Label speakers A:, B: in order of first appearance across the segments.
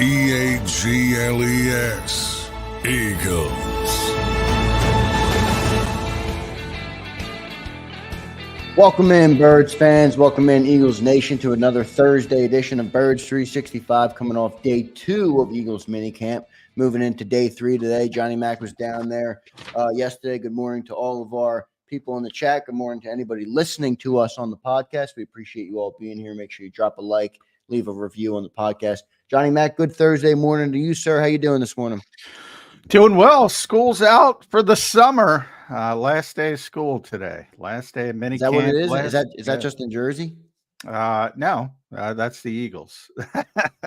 A: EAGLES, Eagles.
B: Welcome in, Birds fans. Welcome in, Eagles Nation, to another Thursday edition of Birds 365, coming off day 2 of Eagles minicamp. Moving into day 3 today. Johnny Mac was down there yesterday. Good morning to all of our people in the chat. Good morning to anybody listening to us on the podcast. We appreciate you all being here. Make sure you drop a like, leave a review on the podcast. Johnny Mac, good Thursday morning to you, sir. How you doing this morning?
C: Doing well. School's out for the summer. Last day of school today. Last day of minicamp.
B: Is that what it is? Is that just in Jersey?
C: No, that's the Eagles.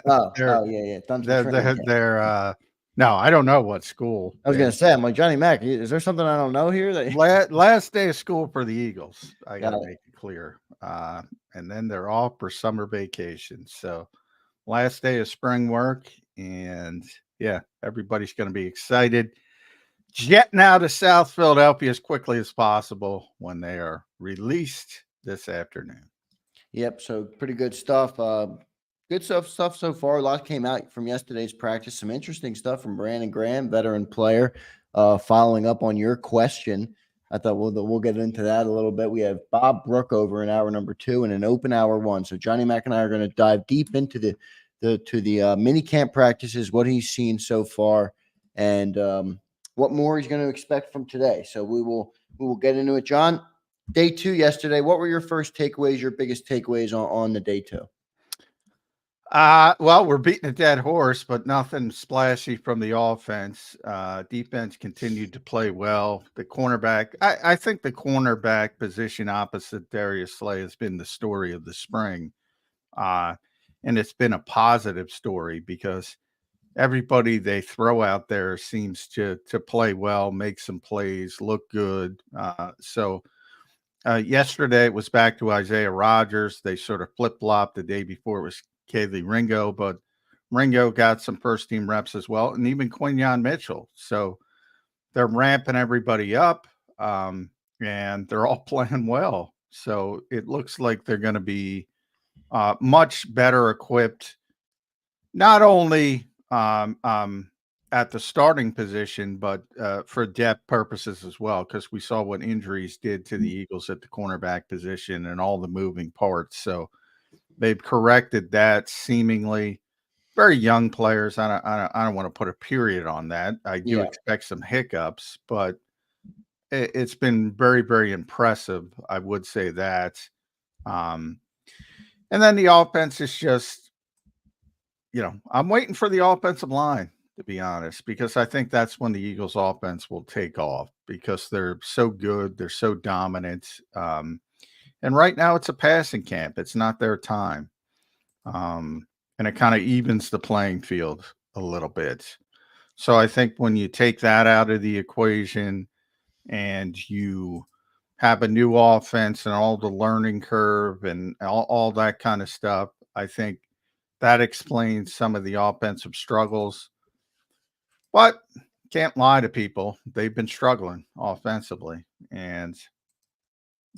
B: Yeah.
C: No, I don't know what school.
B: I was going to say, I'm like, Johnny Mac, is there something I don't know here?
C: Last day of school for the Eagles. I got to make it clear. And then they're off for summer vacation. So last day of spring work, and yeah, everybody's going to be excited, jetting out of South Philadelphia as quickly as possible when they are released this afternoon.
B: Yep. So pretty good stuff. Good stuff so far. A lot came out from yesterday's practice. Some interesting stuff from Brandon Graham, veteran player, following up on your question. I thought we'll get into that a little bit. We have Bob Brookover in hour number 2 and an open hour 1. So Johnny Mac and I are going to dive deep into the mini camp practices, what he's seen so far, and what more he's going to expect from today. So we will get into it. John, day 2 yesterday. What were your first takeaways, your biggest takeaways on the day 2?
C: Well, we're beating a dead horse, but nothing splashy from the offense. Defense continued to play well. The cornerback, I think the cornerback position opposite Darius Slay has been the story of the spring. And it's been a positive story because everybody they throw out there seems to play well, make some plays, look good. So yesterday it was back to Isaiah Rodgers. They sort of flip-flopped. The day before it was Kaylee Ringo, but Ringo got some first-team reps as well, and even Quinyon Mitchell. So they're ramping everybody up, and they're all playing well. So it looks like they're going to be much better equipped, not only at the starting position, but for depth purposes as well, because we saw what injuries did to the Eagles at the cornerback position and all the moving parts. So they've corrected that seemingly. Very young players. I don't want to put a period on that. I do expect some hiccups, but it's been very, very impressive. I would say that. And then the offense is just, I'm waiting for the offensive line, to be honest, because I think that's when the Eagles offense will take off because they're so good. They're so dominant. And right now it's a passing camp. It's not their time. And it kind of evens the playing field a little bit. So I think when you take that out of the equation and you have a new offense and all the learning curve and all that kind of stuff, I think that explains some of the offensive struggles. But can't lie to people. They've been struggling offensively. And,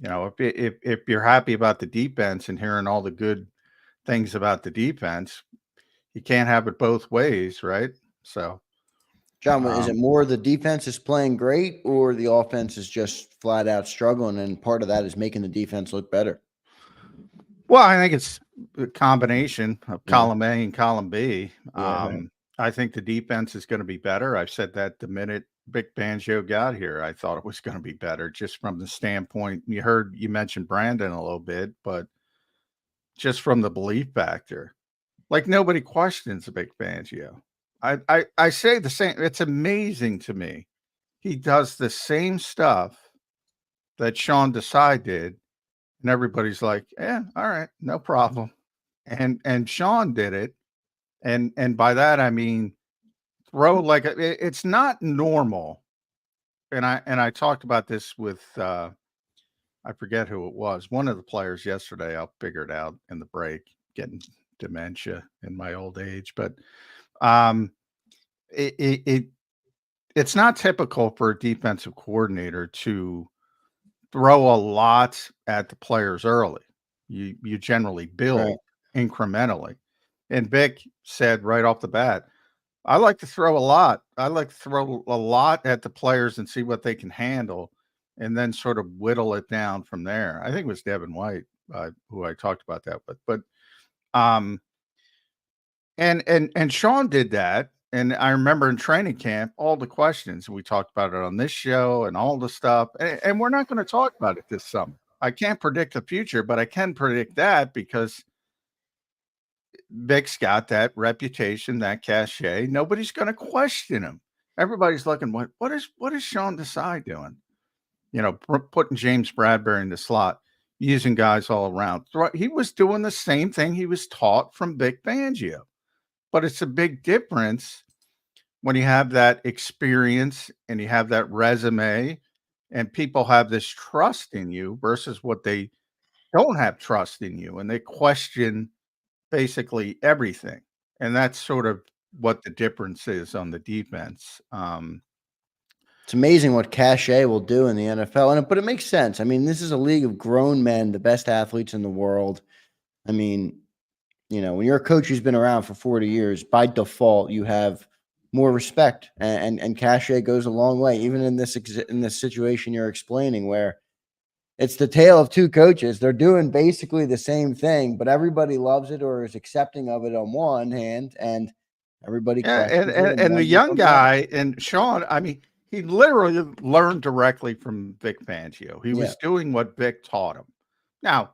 C: if you're happy about the defense and hearing all the good things about the defense, you can't have it both ways, right? So,
B: John, is it more the defense is playing great or the offense is just flat out struggling, and part of that is making the defense look better?
C: Well, I think it's a combination of column A and column B. Right. I think the defense is going to be better. I've said that the minute Vic Fangio got here, I thought it was going to be better just from the standpoint. You mentioned Brandon a little bit, but just from the belief factor, like nobody questions Vic Fangio. I say the same. It's amazing to me. He does the same stuff that Sean Desai did, and everybody's like, "Yeah, all right, no problem." And Sean did it, and by that I mean throw like it's not normal. And I talked about this with I forget who it was. One of the players yesterday. I'll figure it out in the break. Getting dementia in my old age, but it's not typical for a defensive coordinator to throw a lot at the players early. You generally build incrementally. And Vic said right off the bat, I like to throw a lot. I like to throw a lot at the players and see what they can handle, and then sort of whittle it down from there. I think it was Devin White who I talked about that with, but um, and Sean did that. And I remember in training camp, all the questions we talked about it on this show and all the stuff. And we're not going to talk about it this summer. I can't predict the future, but I can predict that because Vic's got that reputation, that cachet. Nobody's going to question him. Everybody's looking, what is Sean Desai doing? You know, putting James Bradbury in the slot, using guys all around. He was doing the same thing he was taught from Vic Fangio. But it's a big difference when you have that experience and you have that resume and people have this trust in you versus what they don't have trust in you and they question basically everything. And that's sort of what the difference is on the defense.
B: It's amazing what cachet will do in the NFL, but it makes sense. I mean, this is a league of grown men, the best athletes in the world. I mean, you know, when you're a coach who's been around for 40 years, by default, you have more respect, and cachet goes a long way, even in this situation you're explaining, where it's the tale of two coaches. They're doing basically the same thing, but everybody loves it or is accepting of it on one hand, and everybody questions it.
C: And the young guy and Sean, I mean, he literally learned directly from Vic Fangio. He was doing what Vic taught him. Now,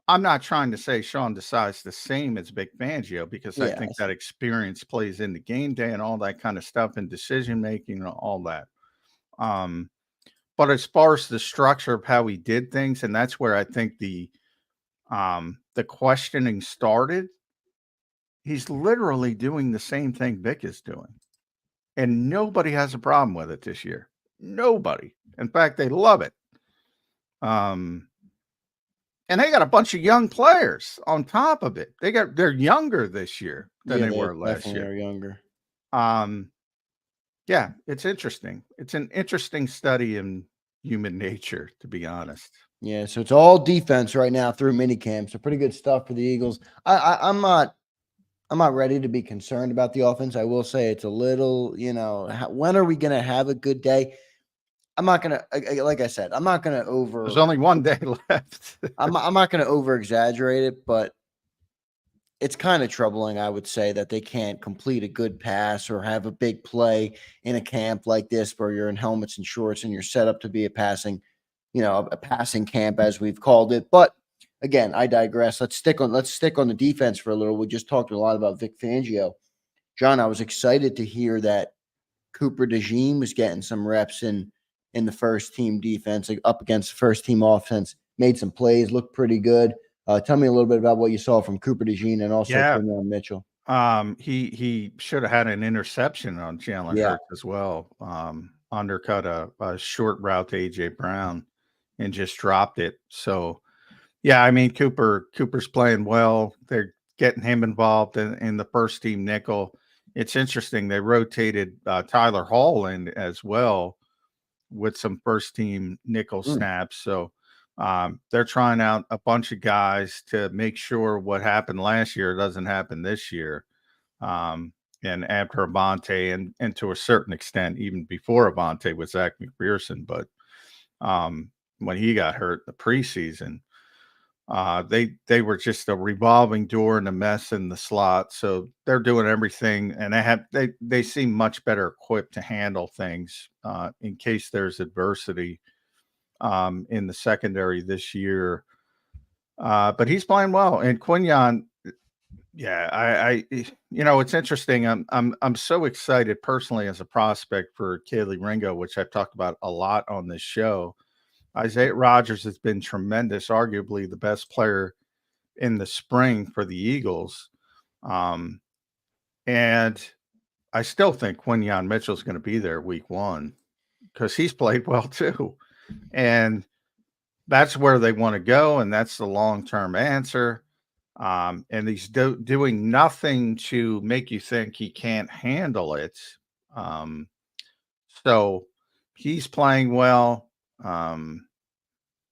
C: I'm not trying to say Sean Desai's the same as Vic Fangio because I think that experience plays into game day and all that kind of stuff and decision making and all that. But as far as the structure of how he did things, and that's where I think the questioning started. He's literally doing the same thing Vic is doing. And nobody has a problem with it this year. Nobody. In fact, they love it. And they got a bunch of young players on top of it. They're younger this year than they were last year.
B: They're younger.
C: Yeah, it's interesting. It's an interesting study in human nature, to be honest.
B: Yeah, so it's all defense right now through minicamp. So pretty good stuff for the Eagles. I'm not ready to be concerned about the offense. I will say it's a little, you know, when are we going to have a good day? I'm not going to, like I said, I'm not going to
C: There's only one day left.
B: I'm not going to over exaggerate it, but it's kind of troubling, I would say, that they can't complete a good pass or have a big play in a camp like this where you're in helmets and shorts and you're set up to be a passing camp, as we've called it. But again, I digress. Let's stick on the defense for a little. We just talked a lot about Vic Fangio. John, I was excited to hear that Cooper DeJean was getting some reps in the first team defense, like up against the first team offense, made some plays, looked pretty good. Tell me a little bit about what you saw from Cooper DeJean and also Quinyon Mitchell.
C: He should have had an interception on Jalen Hurts as well. Undercut a short route to AJ Brown and just dropped it. So, yeah, I mean, Cooper's playing well. They're getting him involved in the first team nickel. It's interesting. They rotated Tyler Hall in as well with some first team nickel snaps. So they're trying out a bunch of guys to make sure what happened last year doesn't happen this year. And after Avonte and to a certain extent, even before Avonte with Zach McPherson, but when he got hurt in the preseason, they were just a revolving door and a mess in the slot. So they're doing everything, and they seem much better equipped to handle things in case there's adversity in the secondary this year. But he's playing well, and Quinyon. Yeah, I it's interesting. I'm so excited personally as a prospect for Kaylee Ringo, which I've talked about a lot on this show. Isaiah Rodgers has been tremendous, arguably the best player in the spring for the Eagles. And I still think Quinyon Mitchell is going to be there week 1 because he's played well too. And that's where they want to go. And that's the long-term answer. And he's doing nothing to make you think he can't handle it. So he's playing well.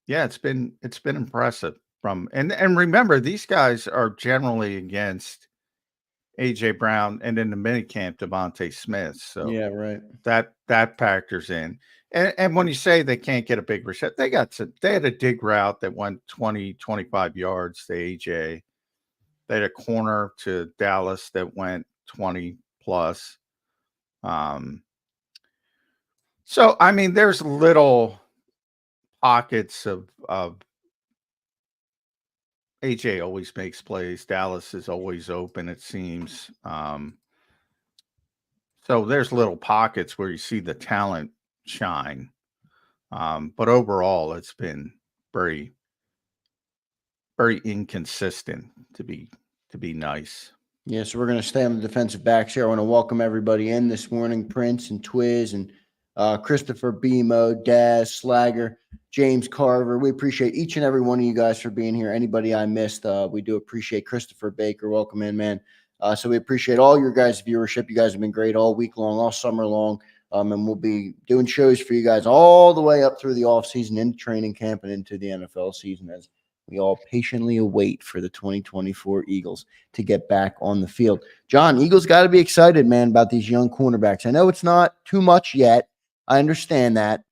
C: Yeah, it's been impressive and remember, these guys are generally against AJ Brown, and in the minicamp, Devontae Smith. So
B: Yeah, right.
C: that factors in. And when you say they can't get a big reception, they had a dig route that went 20, 25 yards to AJ. They had a corner to Dallas that went 20 plus. So I mean, there's little pockets of AJ always makes plays. Dallas is always open, it seems. So there's little pockets where you see the talent shine. But overall, it's been very, very inconsistent to be nice.
B: Yeah, so we're going to stay on the defensive backs here. I want to welcome everybody in this morning, Prince and Twiz and Christopher Bemo, Daz, Slagger, James Carver. We appreciate each and every one of you guys for being here. Anybody I missed, we do appreciate Christopher Baker. Welcome in, man. So we appreciate all your guys' viewership. You guys have been great all week long, all summer long. And we'll be doing shows for you guys all the way up through the offseason, into training camp, and into the NFL season as we all patiently await for the 2024 Eagles to get back on the field. John, Eagles got to be excited, man, about these young cornerbacks. I know it's not too much yet. I understand that.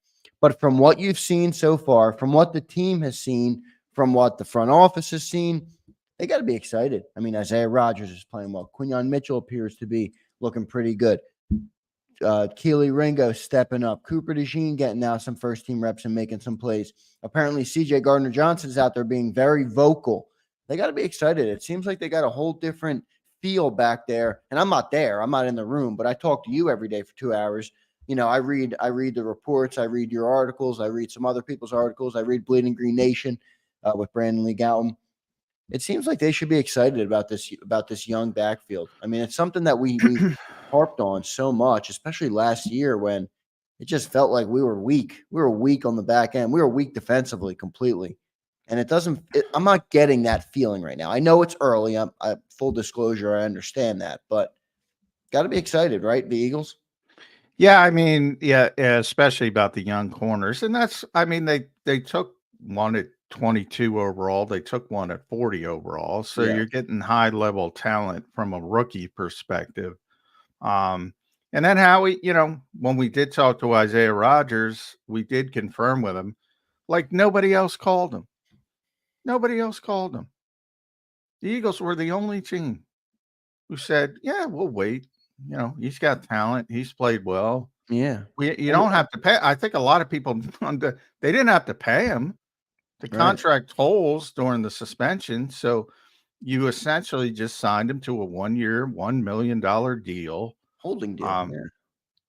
B: But from what you've seen so far, from what the team has seen, from what the front office has seen, they got to be excited. I mean, Isaiah Rodgers is playing well. Quinyon Mitchell appears to be looking pretty good. Keely Ringo stepping up. Cooper DeJean getting now some first-team reps and making some plays. Apparently, C.J. Gardner-Johnson is out there being very vocal. They got to be excited. It seems like they got a whole different feel back there. And I'm not there. I'm not in the room. But I talk to you every day for 2 hours. You know, I read the reports. I read your articles. I read some other people's articles. I read Bleeding Green Nation with Brandon Lee Gowton. It seems like they should be excited about this young backfield. I mean, it's something that we harped on so much, especially last year when it just felt like we were weak. We were weak on the back end. We were weak defensively completely. And I'm not getting that feeling right now. I know it's early. Full disclosure, I understand that, but got to be excited, right? The Eagles.
C: Yeah, I mean, yeah, especially about the young corners. And that's, I mean, they took one at 22 overall. They took one at 40 overall. So
B: Yeah.
C: you're getting high level talent from a rookie perspective. And then Howie, you know, when we did talk to Isaiah Rodgers, we did confirm with him, like nobody else called him. Nobody else called him. The Eagles were the only team who said, yeah, we'll wait. You know, he's got talent. He's played well.
B: Yeah.
C: You don't have to pay. I think a lot of people, they didn't have to pay him. The contract holds during the suspension. So you essentially just signed him to a 1-year, $1 million deal.
B: Holding deal.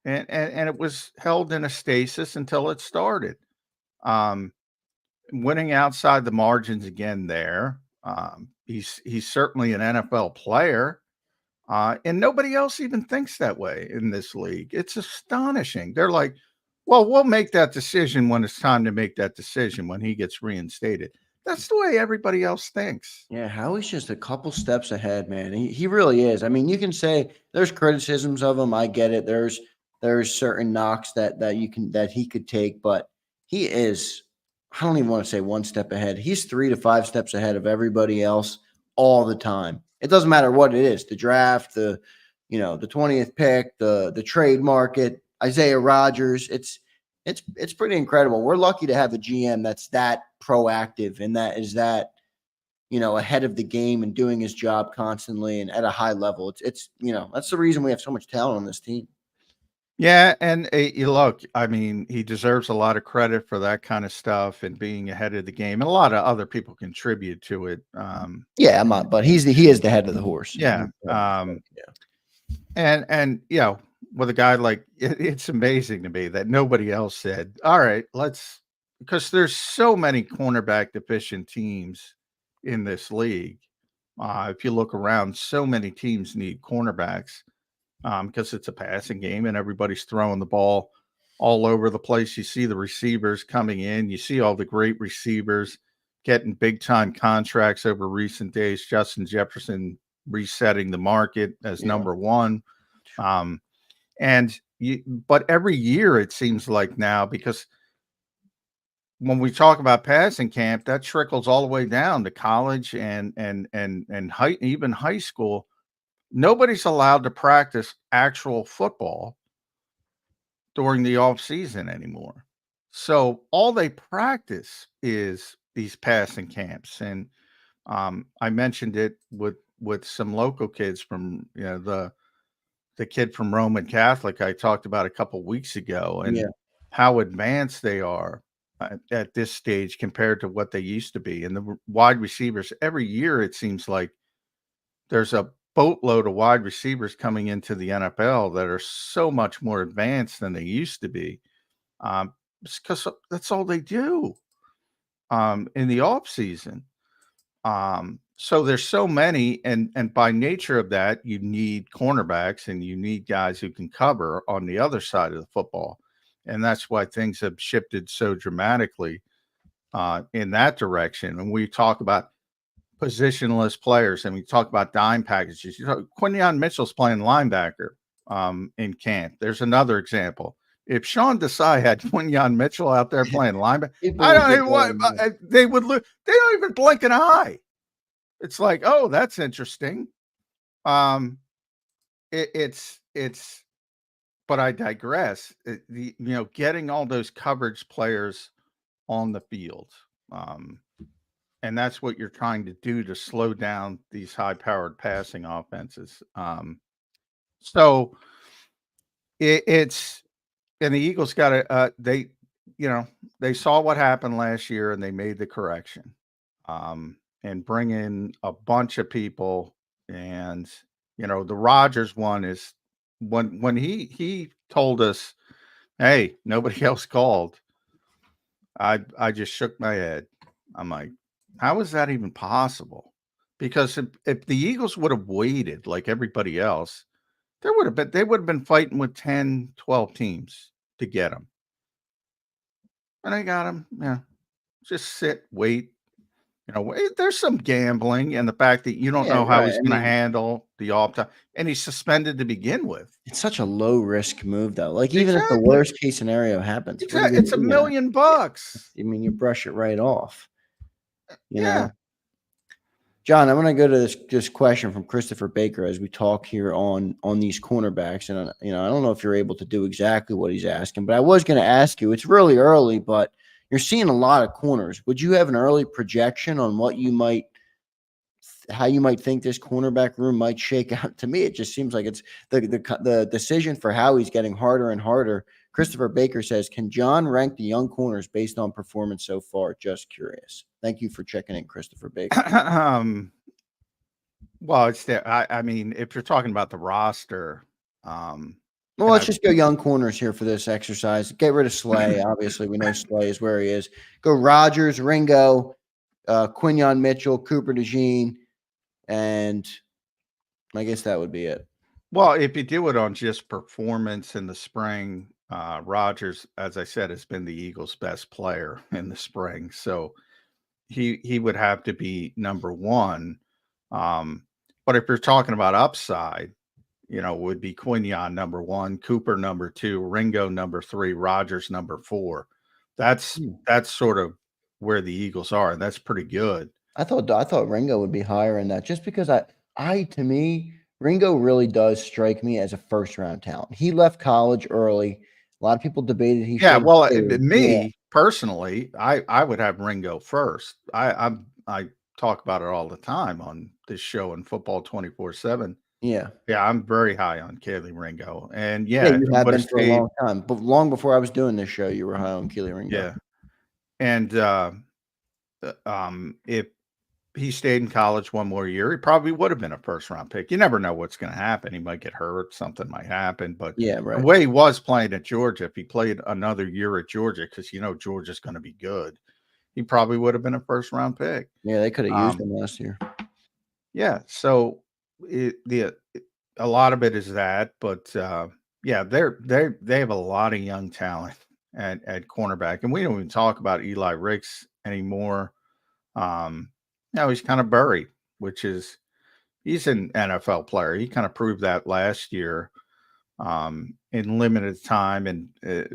C: And it was held in a stasis until it started. Winning outside the margins again there. He's certainly an NFL player. And nobody else even thinks that way in this league. It's astonishing. They're like, well, we'll make that decision when it's time to make that decision when he gets reinstated. That's the way everybody else thinks.
B: Yeah, Howie's just a couple steps ahead, man. He really is. I mean, you can say there's criticisms of him. I get it. There's certain knocks that he could take, but he is, I don't even want to say one step ahead. He's 3 to 5 steps ahead of everybody else all the time. It doesn't matter what it is, the draft, the 20th pick, the trade market, Isaiah Rodgers. It's pretty incredible. We're lucky to have a GM that's that proactive and that is that, ahead of the game and doing his job constantly and at a high level. It's that's the reason we have so much talent on this team.
C: Yeah, and you look, I mean, he deserves a lot of credit for that kind of stuff and being ahead of the game. And a lot of other people contribute to it.
B: Yeah, I'm not, but he is the head of the horse.
C: Yeah. And with a guy like it's amazing to me that nobody else said, all right, because there's so many cornerback deficient teams in this league. If you look around, so many teams need cornerbacks. Because it's a passing game and everybody's throwing the ball all over the place. You see the receivers coming in. You see all the great receivers getting big-time contracts over recent days. Justin Jefferson resetting the market as number one. But every year it seems like now, because when we talk about passing camp, that trickles all the way down to college and even high school. nobody's allowed to practice actual football during the off season anymore. So all they practice is these passing camps. And I mentioned it with some local kids from, the kid from Roman Catholic I talked about a couple weeks ago, and
B: Yeah.
C: how advanced they are at this stage compared to what they used to be. And the wide receivers, every year it seems like there's a boatload of wide receivers coming into the NFL that are so much more advanced than they used to be. Because that's all they do in the off season. So there's so many, and by nature of that, you need cornerbacks and you need guys who can cover on the other side of the football. And that's why things have shifted so dramatically in that direction. And we talk about positionless players and we talk about dime packages. Quinyon Mitchell's playing linebacker in camp. There's another example. If Sean Desai had Quinyon Mitchell out there playing linebacker, I don't know what they would look. They don't even blink an eye. It's like, oh, that's interesting. It's, but I digress. Getting all those coverage players on the field, and that's what you're trying to do to slow down these high-powered passing offenses. So it's, and the Eagles got to, they saw what happened last year and they made the correction. And bring in a bunch of people. And, the Rodgers one is when he told us, hey, nobody else called, I just shook my head. I'm like, how is that even possible? Because if the Eagles would have waited like everybody else, they would have been fighting with 10, 12 teams to get them. And they got him. Yeah. Just sit, wait. There's some gambling and the fact that you don't know how he's going to handle the off time, and he's suspended to begin with.
B: It's such a low risk move, though. Like, even if the worst case scenario happens,
C: exactly. It's $1 million.
B: I mean, you brush it right off. You know, John, I'm going to go to this question from Christopher Baker as we talk here on these cornerbacks, and I don't know if you're able to do exactly what he's asking, but I was going to ask you. It's really early, but you're seeing a lot of corners. Would you have an early projection on how you might think this cornerback room might shake out? To me, it just seems like it's the decision for Howie's getting harder and harder. Christopher Baker says, can John rank the young corners based on performance so far? Just curious. Thank you for checking in, Christopher Baker.
C: Well, it's there. I mean, if you're talking about the roster,
B: well, let's just go young corners here for this exercise. Get rid of Slay. Obviously, we know Slay is where he is. Go Rodgers, Ringo, Quinyon Mitchell, Cooper DeJean, and I guess that would be it.
C: Well, if you do it on just performance in the spring, Rodgers, as I said, has been the Eagles' best player in the spring, so he would have to be number one. But if you're talking about upside, would be Quinyon number one, Cooper number two, Ringo number three, Rodgers number four. That's sort of where the Eagles are, and that's pretty good.
B: I thought Ringo would be higher in that, just because to me, Ringo really does strike me as a first round talent. He left college early. A lot of people debated he should.
C: Yeah, well, personally, I would have Ringo first. I talk about it all the time on this show and Football 24/7. Yeah, I'm very high on Kelee Ringo, and
B: you have been for a long time, but long before I was doing this show, you were high on Kelee Ringo.
C: Yeah, and if he stayed in college one more year, he probably would have been a first round pick. You never know what's going to happen. He might get hurt, something might happen. But the way he was playing at Georgia, if he played another year at Georgia, because Georgia's going to be good, he probably would have been a first round pick.
B: Yeah, they could have used him last year.
C: Yeah, so a lot of it is that, but they have a lot of young talent at cornerback, and we don't even talk about Eli Ricks anymore. He's kind of buried, he's an NFL player. He kind of proved that last year in limited time and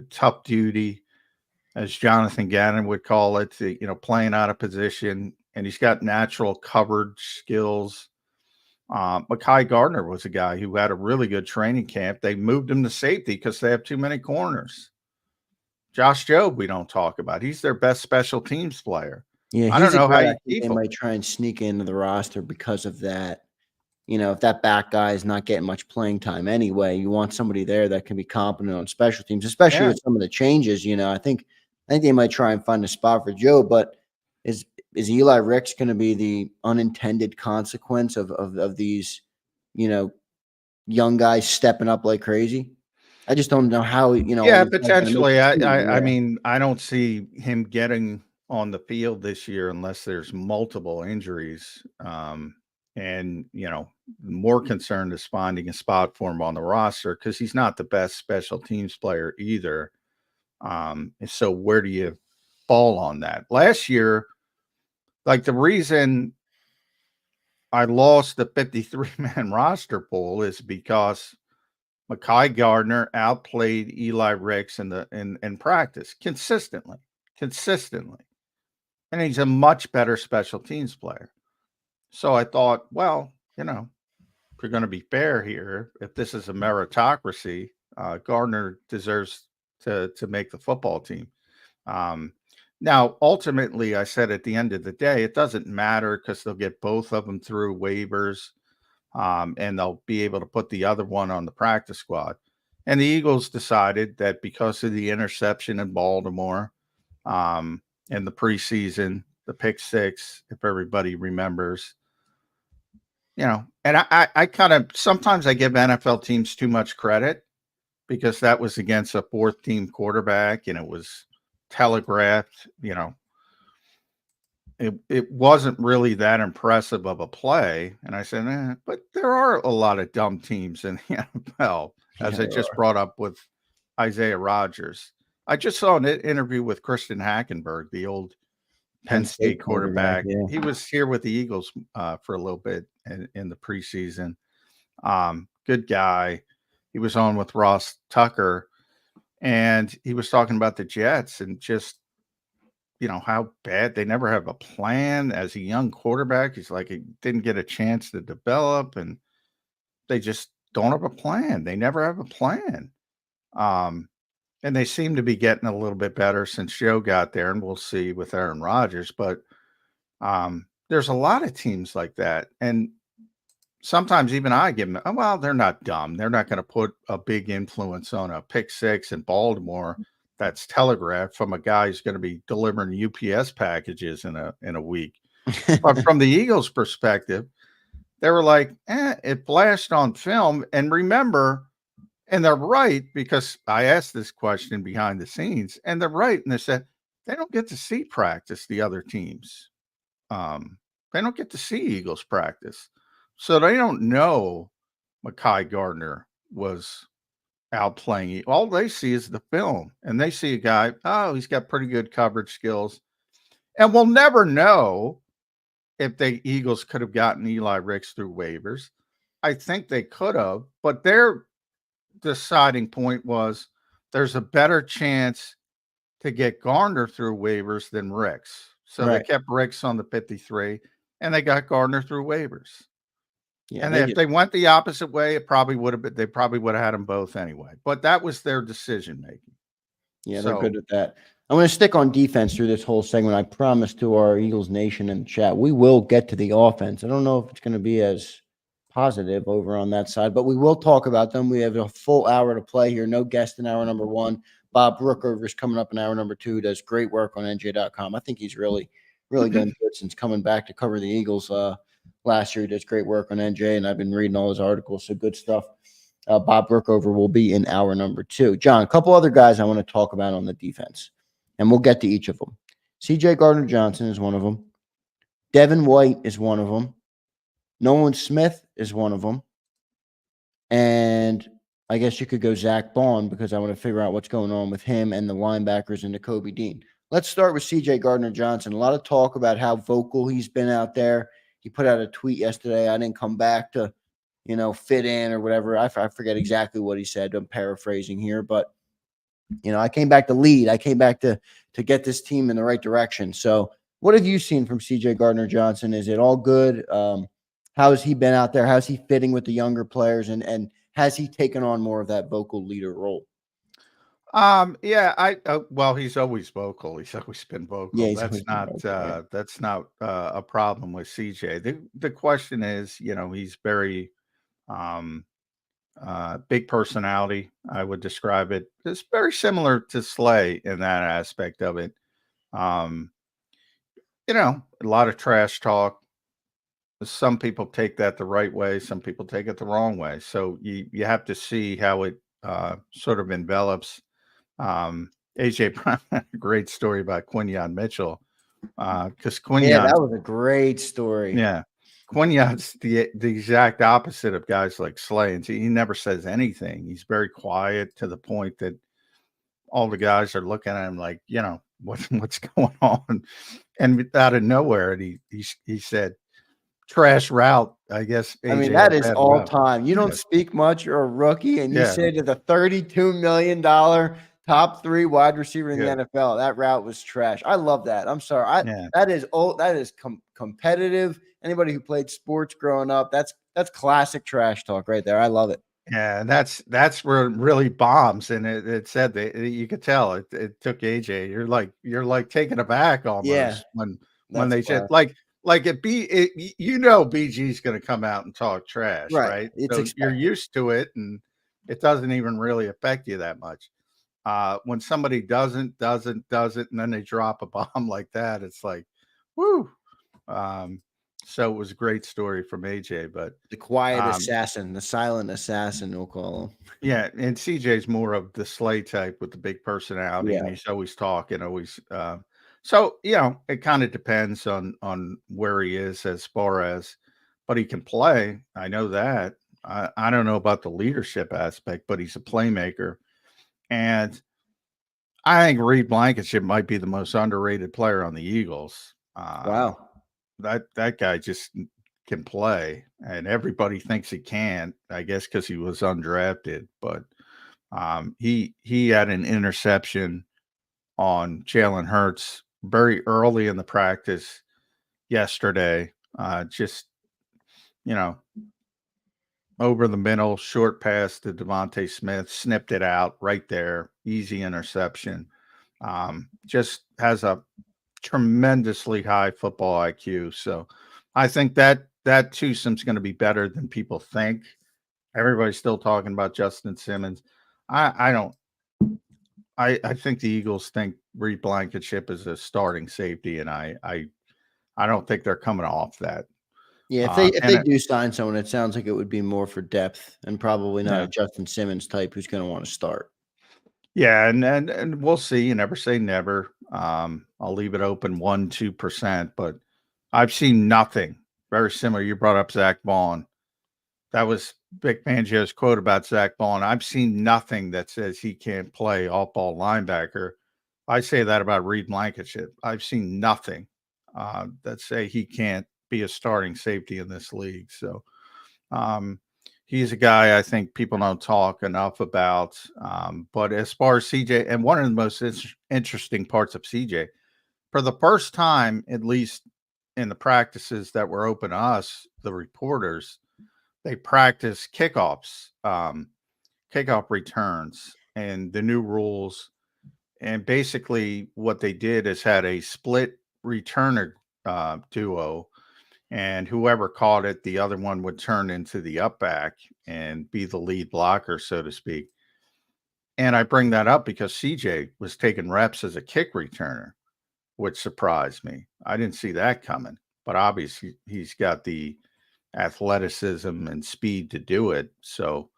C: tough duty, as Jonathan Gannon would call it, playing out of position. And he's got natural coverage skills. Mekhi Gardner was a guy who had a really good training camp. They moved him to safety because they have too many corners. Josh Jobe, we don't talk about. He's their best special teams player.
B: Yeah,
C: I don't
B: he's a
C: know how
B: guy I
C: you
B: think
C: keep
B: they
C: him.
B: might try and sneak into the roster because of that. If that back guy is not getting much playing time anyway, you want somebody there that can be competent on special teams, especially
C: Yeah.
B: with some of the changes. I think they might try and find a spot for Joe, but is Eli Ricks going to be the unintended consequence of these, young guys stepping up like crazy? I just don't know how,
C: Yeah,
B: all these guys are gonna make
C: potentially.
B: the team.
C: I
B: Yeah.
C: mean, I don't see him getting on the field this year unless there's multiple injuries. And more concerned is finding a spot for him on the roster because he's not the best special teams player either. So where do you fall on that? Last year, like the reason I lost the 53-man roster pool is because Mekhi Gardner outplayed Eli Ricks in practice consistently, and he's a much better special teams player. So I thought, well, if you're going to be fair here, if this is a meritocracy, Gardner deserves to make the football team. Now, ultimately, I said at the end of the day, it doesn't matter because they'll get both of them through waivers, and they'll be able to put the other one on the practice squad. And the Eagles decided that because of the interception in Baltimore in the preseason, the pick six, if everybody remembers, and I kind of sometimes I give NFL teams too much credit because that was against a fourth team quarterback and it was telegraphed, it wasn't really that impressive of a play. And I said, but there are a lot of dumb teams in the NFL, as
B: Yeah,
C: I just brought up with Isaiah Rodgers. I just saw an interview with Christian Hackenberg, the old Penn State quarterback.
B: Yeah.
C: He was here with the Eagles for a little bit in the preseason. Good guy. He was on with Ross Tucker, and he was talking about the Jets and just how bad they never have a plan as a young quarterback. He's like, he didn't get a chance to develop and they just don't have a plan. They never have a plan. And they seem to be getting a little bit better since Joe got there, and we'll see with Aaron Rodgers. But there's a lot of teams like that. And sometimes even I give them, well, they're not dumb. They're not going to put a big influence on a pick six in Baltimore that's telegraphed from a guy who's going to be delivering UPS packages in a week. But from the Eagles' perspective, they were like, it flashed on film. And remember, and they're right, because I asked this question behind the scenes, and they're right. And they said they don't get to see practice, the other teams. They don't get to see Eagles practice. So they don't know Mekhi Gardner was outplaying. All they see is the film, and they see a guy, he's got pretty good coverage skills. And we'll never know if the Eagles could have gotten Eli Ricks through waivers. I think they could have, but their deciding point was there's a better chance to get Gardner through waivers than Ricks. So They kept Ricks on the 53, and they got Gardner through waivers. Yeah, and if they went the opposite way, it probably would have been. They probably would have had them both anyway. But that was their decision making.
B: Yeah, they're good at that. I'm going to stick on defense through this whole segment. I promised to our Eagles Nation in the chat we will get to the offense. I don't know if it's going to be as positive over on that side, but we will talk about them. We have a full hour to play here. No guest in hour number one. Bob Brookover is coming up in hour number two. Does great work on NJ.com. I think he's really done good since coming back to cover the Eagles last year. He does great work on NJ, and I've been reading all his articles, so good stuff. Bob Brookover will be in hour number two. John, a couple other guys I want to talk about on the defense, and we'll get to each of them. C.J. Gardner-Johnson is one of them. Devin White is one of them. Nolan Smith is one of them. And I guess you could go Zach Bond because I want to figure out what's going on with him and the linebackers and Kobe Dean. Let's start with C.J. Gardner-Johnson. A lot of talk about how vocal he's been out there. He put out a tweet yesterday. I didn't come back to, fit in or whatever. I forget exactly what he said. I'm paraphrasing here, but I came back to lead. I came back to get this team in the right direction. So what have you seen from C.J. Gardner-Johnson? Is it all good? How has he been out there? How's he fitting with the younger players? And has he taken on more of that vocal leader role?
C: Yeah, well, he's always vocal. He's always been
B: Yeah,
C: vocal.
B: he's always been vocal, right?
C: That's not a problem with CJ. The question is, he's very um big personality. I would describe it. It's very similar to Slay in that aspect of it. Um, a lot of trash talk. Some people take that the right way, some people take it the wrong way. So you have to see how it sort of envelops. AJ Brown had a great story about Quinyon Mitchell because
B: Yeah,
C: Quinyon,
B: that was a great story.
C: yeah, Quinyon's the exact opposite of guys like Slay. And he never says anything. He's very quiet to the point that all the guys are looking at him like, what's going on? And out of nowhere, he said, trash route. I guess
B: I mean,
C: AJ had
B: that
C: a
B: is
C: bad
B: all
C: route.
B: time. You don't
C: Yeah,
B: speak much, you're a rookie, and you
C: yeah,
B: say to the $32 million top 3 wide receiver in the
C: yeah,
B: NFL, that route was trash. I love that. I'm sorry.
C: yeah.
B: That is competitive. Anybody who played sports growing up, that's classic trash talk right there. I love it.
C: Yeah, and that's where it really bombs. And it said that you could tell it took AJ. You're like taken aback
B: Yeah,
C: almost when
B: that's
C: they said
B: classic.
C: like BG's going to come out and talk trash,
B: Right.
C: right?
B: It's
C: So you're
B: expected.
C: used to it, and it doesn't even really affect you that much. When somebody doesn't, and then they drop a bomb like that, it's like, whoo. Um, so it was a great story from AJ, but
B: The quiet
C: um,
B: assassin, the silent assassin, we'll call him.
C: yeah, and CJ's more of the Slay type with the big personality, and
B: Yeah.
C: he's always talking, always. So it kind of depends on where he is as far as, but he can play. I know that. I don't know about the leadership aspect, but he's a playmaker, and I think Reed Blankenship might be the most underrated player on the Eagles.
B: Wow.
C: That guy just can play, and everybody thinks he can. I guess because he was undrafted, but he had an interception on Jalen Hurts very early in the practice yesterday. Just you know, over the middle, short pass to Devontae Smith, snipped it out right there, easy interception. Just has a tremendously high football IQ. So I think that twosome's going to be better than people think. Everybody's still talking about Justin Simmons. I don't. I think the Eagles think Reed Blankenship is a starting safety, and I don't think they're coming off that.
B: Yeah, if
C: And
B: they
C: it,
B: do sign someone, it sounds like it would be more for depth and probably not a
C: yeah,
B: Justin Simmons type who's going to want to start.
C: yeah, and we'll see. You never say never. I'll leave it open 1-2%, but I've seen nothing very similar. You brought up Zach Vaughn. That was Vic Fangio's quote about Zach Vaughn. I've seen nothing that says he can't play off-ball linebacker. I say that about Reed Blankenship. I've seen nothing that say he can't be a starting safety in this league. So um, he's a guy I think people don't talk enough about. But as far as CJ, and one of the most interesting parts of CJ, for the first time, at least in the practices that were open to us, the reporters, they practice kickoffs, kickoff returns, and the new rules. And basically, what they did is had a split returner duo, and whoever caught it, the other one would turn into the up back and be the lead blocker, so to speak. And I bring that up because CJ was taking reps as a kick returner, which surprised me. I didn't see that coming, but obviously he's got the athleticism and speed to do it. So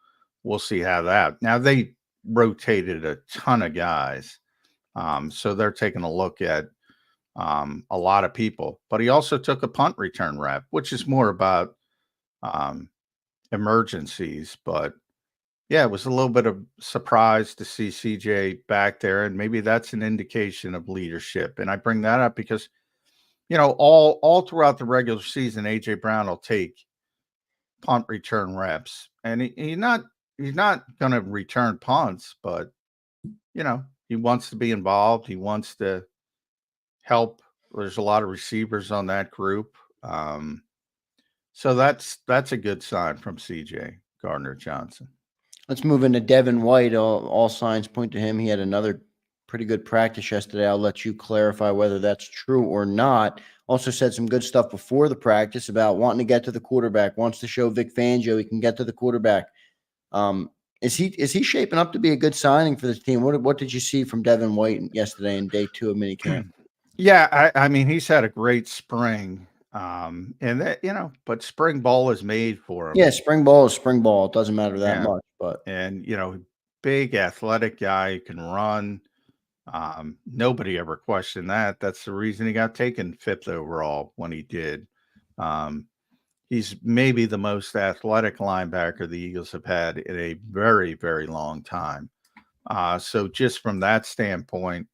C: we'll see how that. Now they rotated a ton of guys, so they're taking a look at a lot of people. But he also took a punt return rep, which is more about um, emergencies. But yeah, it was a little bit of surprise to see CJ back there, and maybe that's an indication of leadership. And I bring that up because all throughout the regular season, AJ Brown will take punt return reps, and he's not going to return punts, but he wants to be involved. He wants to help. There's a lot of receivers on that group, So that's a good sign from CJ Gardner-Johnson.
B: Let's move into Devin White. All signs point to him. He had another pretty good practice yesterday. I'll let you clarify whether that's true or not. Also said some good stuff before the practice about wanting to get to the quarterback, wants to show Vic Fangio he can get to the quarterback. Is he shaping up to be a good signing for this team? What did you see from Devin White yesterday in day 2 of minicamp?
C: Yeah, I mean, he's had a great spring. And that, but spring ball is made for him.
B: Yeah, spring ball is spring ball. It doesn't matter that much, but
C: and big athletic guy, can run. Nobody ever questioned that. That's the reason he got taken 5th overall when he did. He's maybe the most athletic linebacker the Eagles have had in a very, very long time. So just from that standpoint,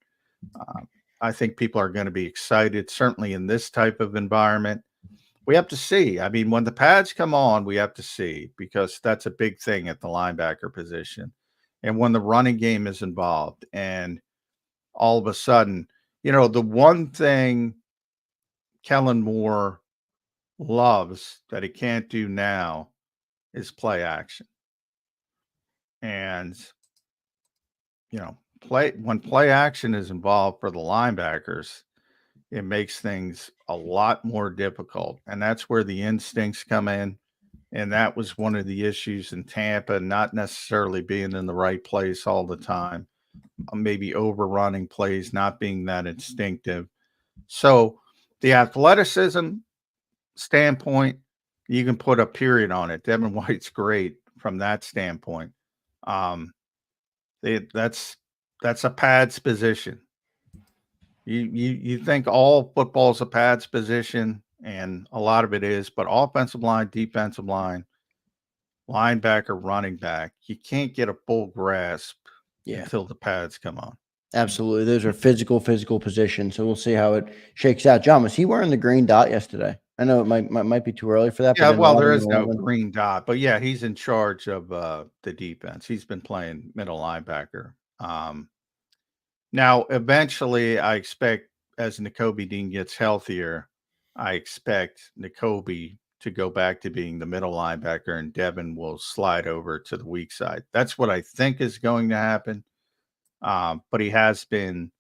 C: I think people are going to be excited, certainly in this type of environment. We have to see. I mean, when the pads come on, we have to see, because that's a big thing at the linebacker position. And when the running game is involved, and all of a sudden, the one thing Kellen Moore loves that he can't do now is play action. And, when play action is involved for the linebackers, it makes things a lot more difficult. And that's where the instincts come in. And that was one of the issues in Tampa, not necessarily being in the right place all the time, maybe overrunning plays, not being that instinctive. So the athleticism standpoint, you can put a period on it. Devin White's great from that standpoint. That's a pads position. You think all football is a pads position, and a lot of it is, but offensive line, defensive line, linebacker, running back, you can't get a full grasp until the pads come on.
B: Absolutely. Those are physical positions. So we'll see how it shakes out. John, was he wearing the green dot yesterday? I know it might be too early for that.
C: Yeah,
B: but
C: well, there is no green dot, but yeah, he's in charge of the defense. He's been playing middle linebacker. Now, eventually, I expect as Nakobe Dean gets healthier, I expect Nakobe to go back to being the middle linebacker, and Devin will slide over to the weak side. That's what I think is going to happen. But he has been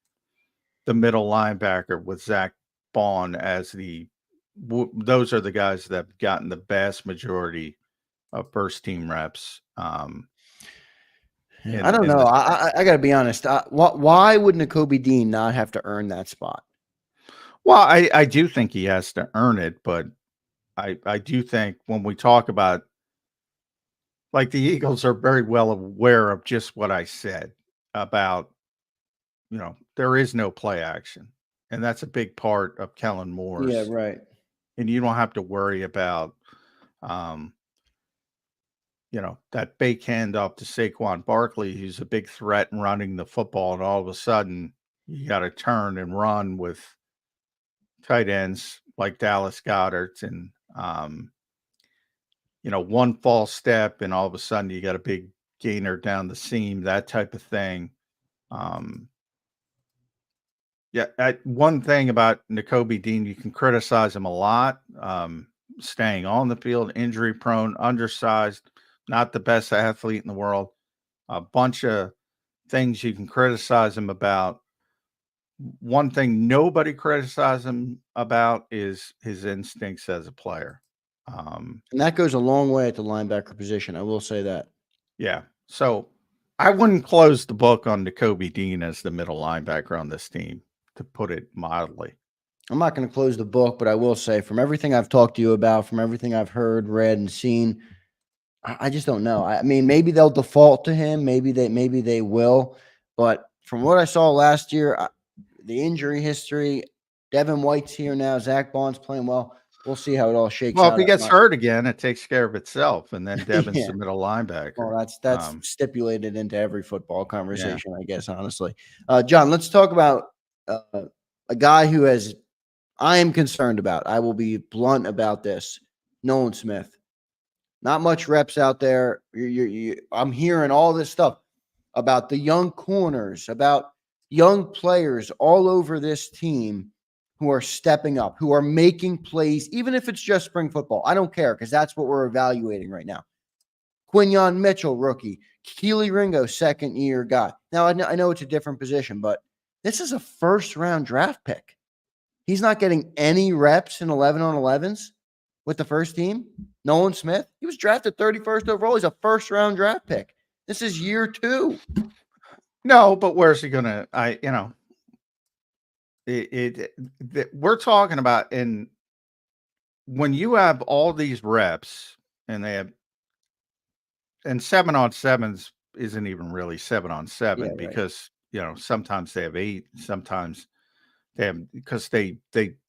C: the middle linebacker with Zach Bond as those are the guys that have gotten the vast majority of first team reps.
B: I don't know. I got to be honest. Why would Nakobe Dean not have to earn that spot?
C: Well, I do think he has to earn it, but I do think when we talk about, like, the Eagles are very well aware of just what I said about, there is no play action. And that's a big part of Kellen Moore's.
B: Yeah, right.
C: And you don't have to worry about, that fake handoff to Saquon Barkley, who's a big threat in running the football. And all of a sudden, you got to turn and run with tight ends like Dallas Goedert, and, one false step, and all of a sudden you got a big gainer down the seam, that type of thing. One thing about Nakobe Dean, you can criticize him a lot. Staying on the field, injury prone, undersized, not the best athlete in the world. A bunch of things you can criticize him about. One thing nobody criticizes him about is his instincts as a player.
B: And that goes a long way at the linebacker position. I will say that.
C: Yeah. So I wouldn't close the book on Nakobe Dean as the middle linebacker on this team, to put it mildly.
B: I'm not going to close the book, but I will say, from everything I've talked to you about, from everything I've heard, read, and seen, I just don't know. I mean, maybe they'll default to him. Maybe they will. But from what I saw last year, the injury history, Devin White's here now. Zach Bond's playing well. We'll see how it all shakes out.
C: Well, if he gets hurt again, it takes care of itself, and then Devin's the middle linebacker.
B: Well, that's stipulated into every football conversation, I guess, honestly. John, let's talk about a guy who I am concerned about. I will be blunt about this. Nolan Smith. Not much reps out there. I'm hearing all this stuff about the young corners, about young players all over this team. who are stepping up, who are making plays, even if it's just spring football. I don't care because that's what we're evaluating right now. Quinyon Mitchell, rookie. Keely Ringo, second-year guy. Now, I know it's a different position, but this is a first-round draft pick. He's not getting any reps in 11-on-11s with the first team. Nolan Smith, he was drafted 31st overall. He's a first-round draft pick. This is year 2.
C: No, but where's he gonna? We're talking about when you have all these reps and they have, and 7-on-7s isn't even really 7-on-7 because sometimes they have 8, sometimes they have, because they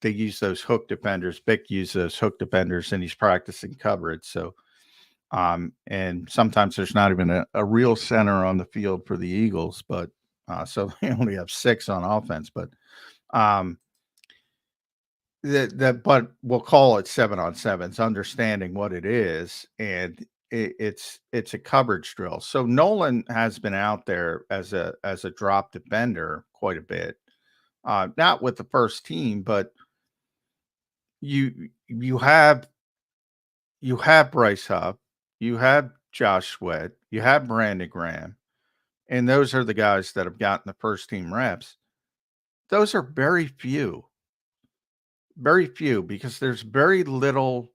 C: use those hook defenders. Bick uses those hook defenders and he's practicing coverage. So and sometimes there's not even a real center on the field for the Eagles, but so they only have 6 on offense, but but we'll call it 7-on-7s, understanding what it is, and it's a coverage drill. So Nolan has been out there as a drop defender quite a bit, not with the first team, but you have Bryce Huff, you have Josh Sweat, you have Brandon Graham, and those are the guys that have gotten the first team reps. Those are very few because there's very little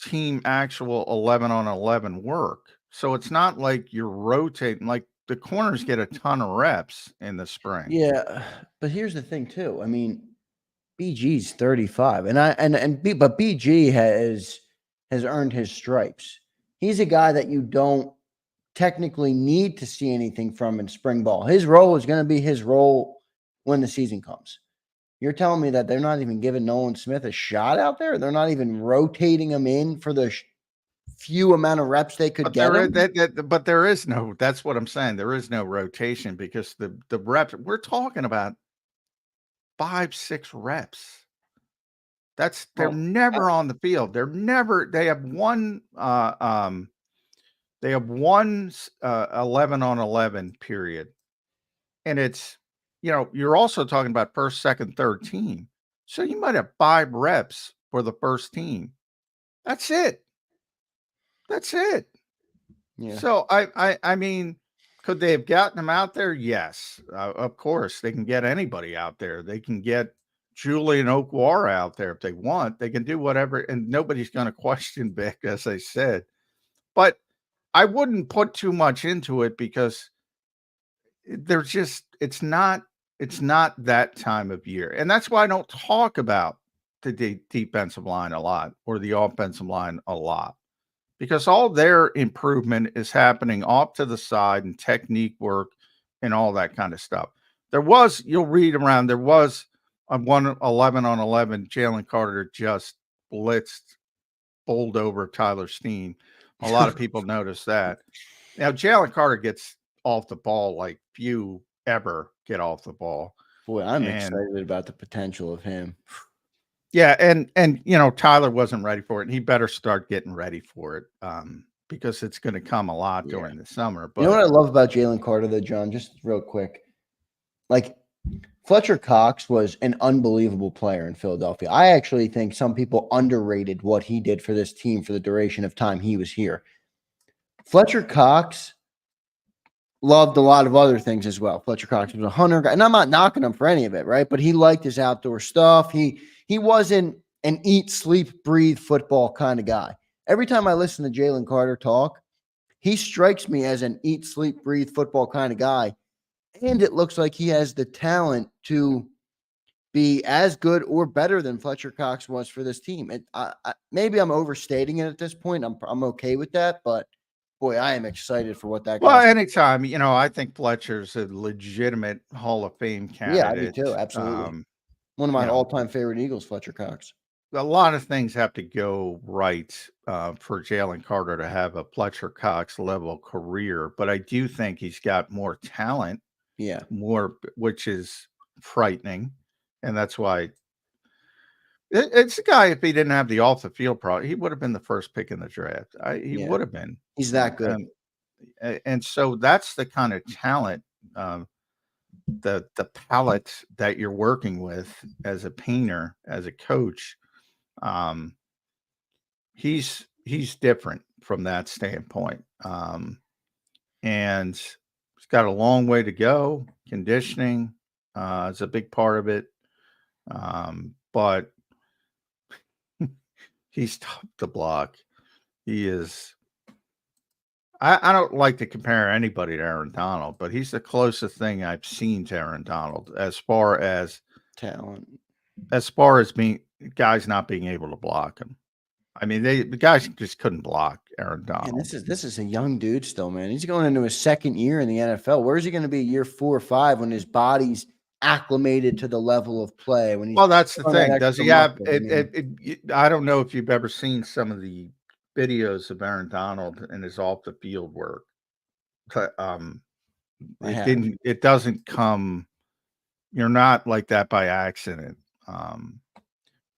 C: team actual 11-on-11 work. So it's not like you're rotating, like the corners get a ton of reps in the spring.
B: Yeah, but here's the thing too. I mean, BG's 35, but BG has earned his stripes. He's a guy that you don't technically need to see anything from in spring ball. His role is going to be his role when the season comes. You're telling me that they're not even giving Nolan Smith a shot out there? They're not even rotating him in for the few amount of reps they could get him?
C: But there is no, that's what I'm saying. There is no rotation because the reps, we're talking about 5-6 reps. They're never on the field. They have one 11-on-11 period. And it's, you're also talking about first, second, third team. So you might have 5 reps for the first team. That's it. Yeah. So I mean, could they have gotten him out there? Yes, of course. They can get anybody out there. They can get Julian Okwara out there if they want. They can do whatever, and nobody's going to question Vic, as I said. But I wouldn't put too much into it because there's just it's not that time of year, and that's why I don't talk about the defensive line a lot or the offensive line a lot. Because all their improvement is happening off to the side and technique work and all that kind of stuff. You'll read around, there was on 11-on-11, Jalen Carter just bowled over Tyler Steen. A lot of people noticed that. Now, Jalen Carter gets off the ball like few ever get off the ball.
B: Boy, I'm excited about the potential of him.
C: Yeah, and Tyler wasn't ready for it, and he better start getting ready for it because it's going to come a lot during the summer. But
B: you know what I love about Jalen Carter, though, John? Just real quick, like Fletcher Cox was an unbelievable player in Philadelphia. I actually think some people underrated what he did for this team for the duration of time he was here. Fletcher Cox loved a lot of other things as well. Fletcher Cox was a hunter guy, and I'm not knocking him for any of it, right? But he liked his outdoor stuff. He wasn't an eat, sleep, breathe football kind of guy. Every time I listen to Jalen Carter talk, he strikes me as an eat, sleep, breathe football kind of guy. And it looks like he has the talent to be as good or better than Fletcher Cox was for this team. Maybe I'm overstating it at this point. I'm okay with that, but boy, I am excited for what that.
C: Well, anytime, I think Fletcher's a legitimate Hall of Fame candidate.
B: Yeah, I do too. Absolutely. One of my all-time favorite Eagles, Fletcher Cox.
C: A lot of things have to go right for Jalen Carter to have a Fletcher Cox level career, but I do think he's got more talent.
B: Yeah,
C: which is frightening, and that's why it's a guy. If he didn't have the off the field problem, he would have been the first pick in the draft. He would have been.
B: He's that good,
C: and so that's the kind of talent the palette that you're working with as a painter, as a coach, he's different from that standpoint. And he's got a long way to go. Conditioning is a big part of it. But he's tough to block. He is. I don't like to compare anybody to Aaron Donald, but he's the closest thing I've seen to Aaron Donald as far as
B: talent,
C: being guys not being able to block him. I mean, the guys just couldn't block Aaron Donald.
B: And this is a young dude still, man. He's going into his second year in the NFL. Where is he going to be year 4 or 5 when his body's acclimated to the level of play? When he's
C: that's the thing. Does he have I don't know if you've ever seen some of the videos of Aaron Donald and his off the field work. It doesn't come. You're not like that by accident.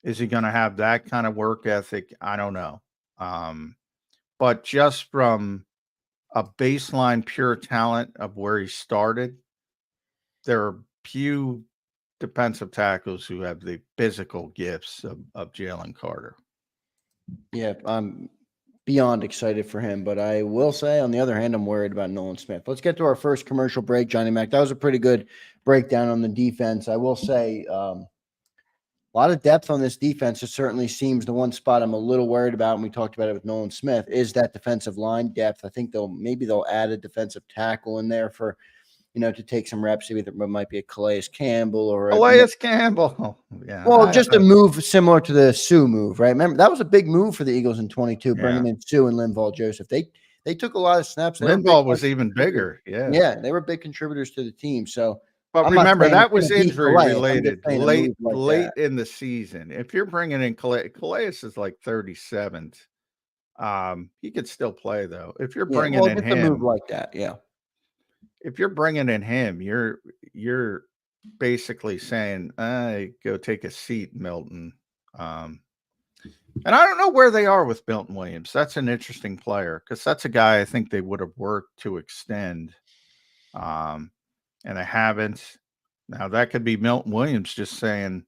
C: Is he going to have that kind of work ethic? I don't know. But just from a baseline pure talent of where he started, there are few defensive tackles who have the physical gifts of Jalen Carter.
B: Yeah, I'm beyond excited for him. But I will say, on the other hand, I'm worried about Nolan Smith. Let's get to our first commercial break, Johnny Mac. That was a pretty good breakdown on the defense. I will say a lot of depth on this defense. It certainly seems the one spot I'm a little worried about, and we talked about it with Nolan Smith, is that defensive line depth. I think they'll add a defensive tackle in there for, to take some reps. Maybe there might be a Calais Campbell or
C: Campbell. Yeah.
B: Well, just a move similar to the Sue move, right? Remember, that was a big move for the Eagles in 22, bringing in Sue and Linval Joseph. They took a lot of snaps.
C: Linval was even bigger. Yeah.
B: Yeah, they were big contributors to the team. So,
C: but remember, that was injury related late in the season. If you're bringing in Calais is like 37th. He could still play though. If you're bringing in him,
B: a move like that, yeah.
C: If you're bringing in him, you're basically saying, go take a seat, Milton. And I don't know where they are with Milton Williams. That's an interesting player because that's a guy I think they would have worked to extend. And they haven't. Now that could be Milton Williams just saying,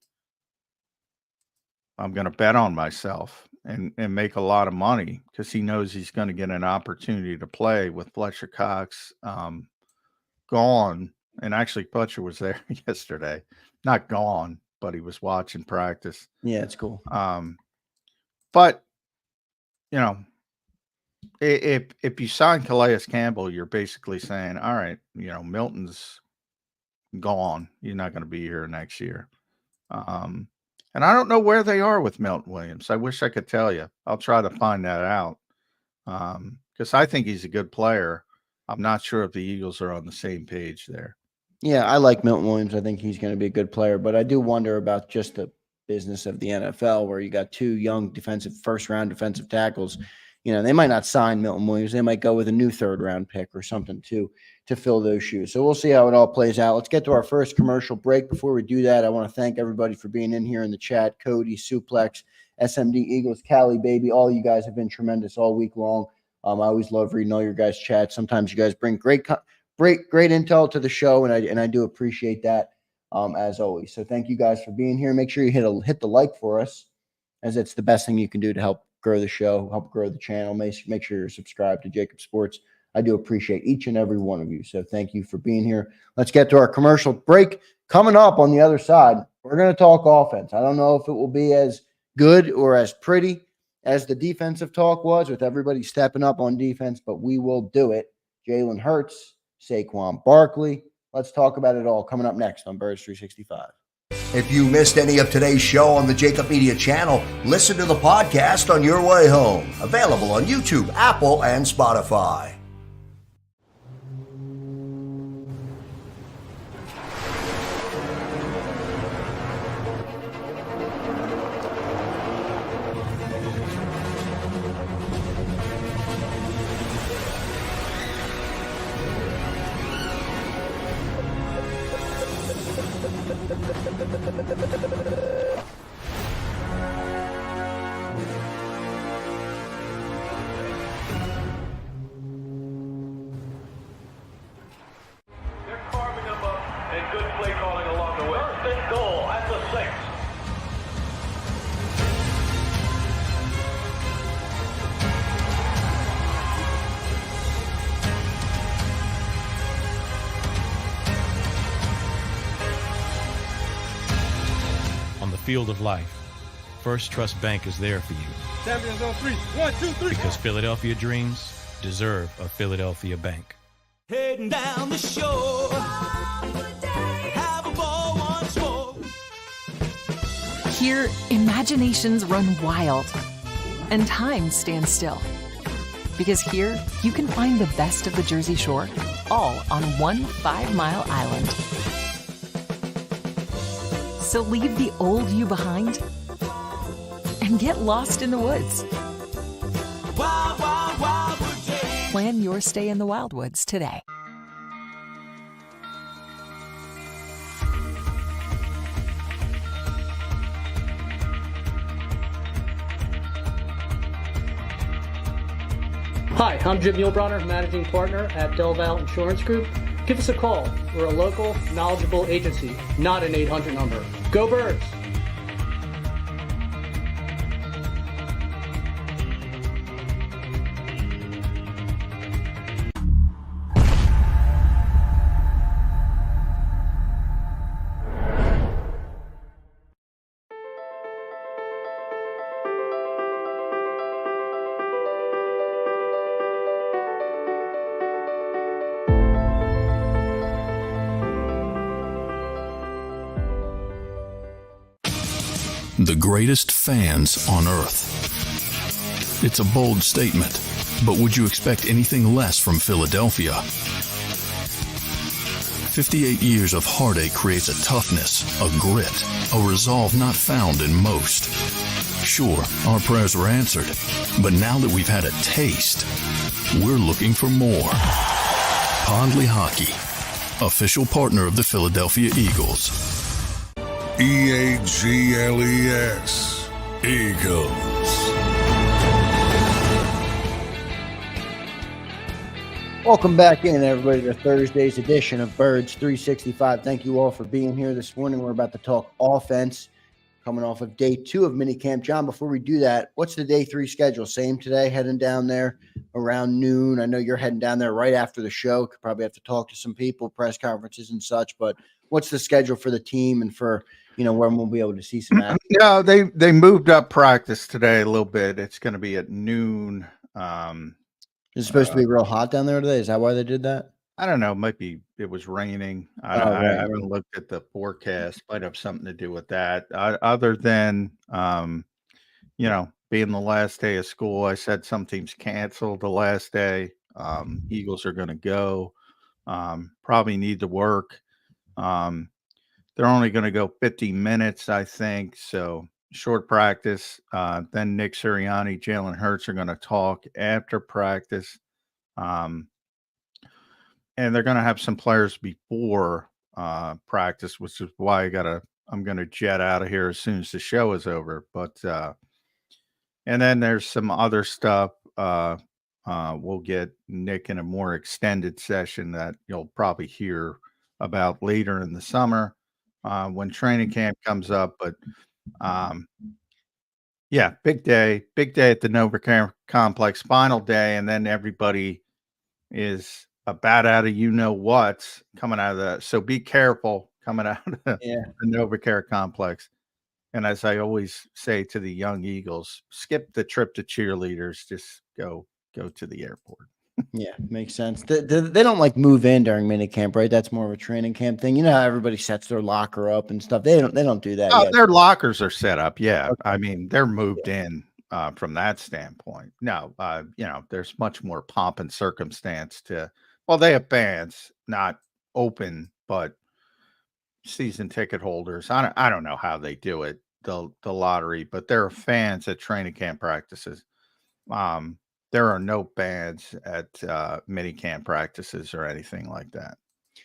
C: I'm going to bet on myself and make a lot of money because he knows he's going to get an opportunity to play with Fletcher Cox gone. And actually Fletcher was there yesterday, not gone, but he was watching practice.
B: Yeah, it's cool.
C: But if you sign Calais Campbell, you're basically saying, all right, Milton's gone. You're not going to be here next year. And I don't know where they are with Milton Williams. I wish I could tell you. I'll try to find that out. Because I think he's a good player. I'm not sure if the Eagles are on the same page there.
B: Yeah, I like Milton Williams. I think he's going to be a good player, but I do wonder about just the business of the NFL where you got 2 young first-round defensive tackles. They might not sign Milton Williams. They might go with a new 3rd-round pick or something to fill those shoes. So we'll see how it all plays out. Let's get to our first commercial break. Before we do that, I want to thank everybody for being in here in the chat. Cody, Suplex, SMD Eagles, Cali Baby, all you guys have been tremendous all week long. I always love reading all your guys' chats. Sometimes you guys bring great intel to the show, and I do appreciate that as always. So thank you guys for being here. Make sure you hit the like for us, as it's the best thing you can do to help grow the show, help grow the channel. Make sure you're subscribed to JAKIB Sports. I do appreciate each and every one of you. So thank you for being here. Let's get to our commercial break. Coming up on the other side, we're going to talk offense. I don't know if it will be as good or as pretty as the defensive talk was with everybody stepping up on defense, but we will do it. Jalen Hurts, Saquon Barkley. Let's talk about it all coming up next on Birds 365.
D: If you missed any of today's show on the JAKIB Media channel, listen to the podcast on your way home. Available on YouTube, Apple, and Spotify.
E: good play calling along the way. First and goal at the 6.
F: On the field of life, First Trust Bank is there for you.
G: Champions on 3. 1, 2, 3.
F: Because Philadelphia dreams deserve a Philadelphia bank.
H: Heading down the shore. Have a ball once more.
I: Here, imaginations run wild and time stands still. Because here, you can find the best of the Jersey Shore, all on one 5-mile island. So leave the old you behind and get lost in the woods.
H: Wild, wild, wildwood days.
I: Plan your stay in the Wildwoods today.
J: Hi, I'm Jim Muehlbronner, Managing Partner at Del Val Insurance Group. Give us a call. We're a local, knowledgeable agency, not an 800 number. Go Birds!
A: The greatest fans on earth. It's a bold statement, but would you expect anything less from Philadelphia? 58 years of heartache creates a toughness, a grit, a resolve not found in most. Sure, our prayers were answered, but now that we've had a taste, we're looking for more. Pondley Hockey, official partner of the Philadelphia Eagles. EAGLES, Eagles.
B: Welcome back in, everybody, to Thursday's edition of Birds 365. Thank you all for being here this morning. We're about to talk offense, coming off of day 2 of minicamp. John, before we do that, what's the day 3 schedule? Same today, heading down there around noon. I know you're heading down there right after the show. Could probably have to talk to some people, press conferences and such, but what's the schedule for the team and for, you know, when we'll be able to see some action?
C: Yeah, they moved up practice today a little bit. It's going to be at noon.
B: It's supposed to be real hot down there today. Is that why they did that?
C: I don't know. Might be it was raining. I haven't looked at the forecast. Might have something to do with that. Other than, you know, being the last day of school, I said some teams canceled the last day. Eagles are going to go. Probably need to work. They're only going to go 50 minutes, I think. So short practice. Then Nick Sirianni, Jalen Hurts are going to talk after practice. And they're going to have some players before practice, which is why I'm going to jet out of here as soon as the show is over. But and then there's some other stuff. We'll get Nick in a more extended session that you'll probably hear about later in the summer when training camp comes up. But yeah, big day at the NovaCare Complex, final day, and then everybody is about out of what's coming out of that. So be careful coming out of the NovaCare Complex. And as I always say to the young Eagles, skip the trip to cheerleaders, just go to the airport.
B: Yeah, makes sense. They don't like move in during minicamp, right? That's more of a training camp thing. You know how everybody sets their locker up and stuff. They don't do that yet.
C: Their lockers are set up. Yeah. Okay. I mean, they're moved in from that standpoint. No, you know, there's much more pomp and circumstance they have fans, not open, but season ticket holders. I don't know how they do it, the lottery, but there are fans at training camp practices. There are no fans at minicamp practices or anything like that.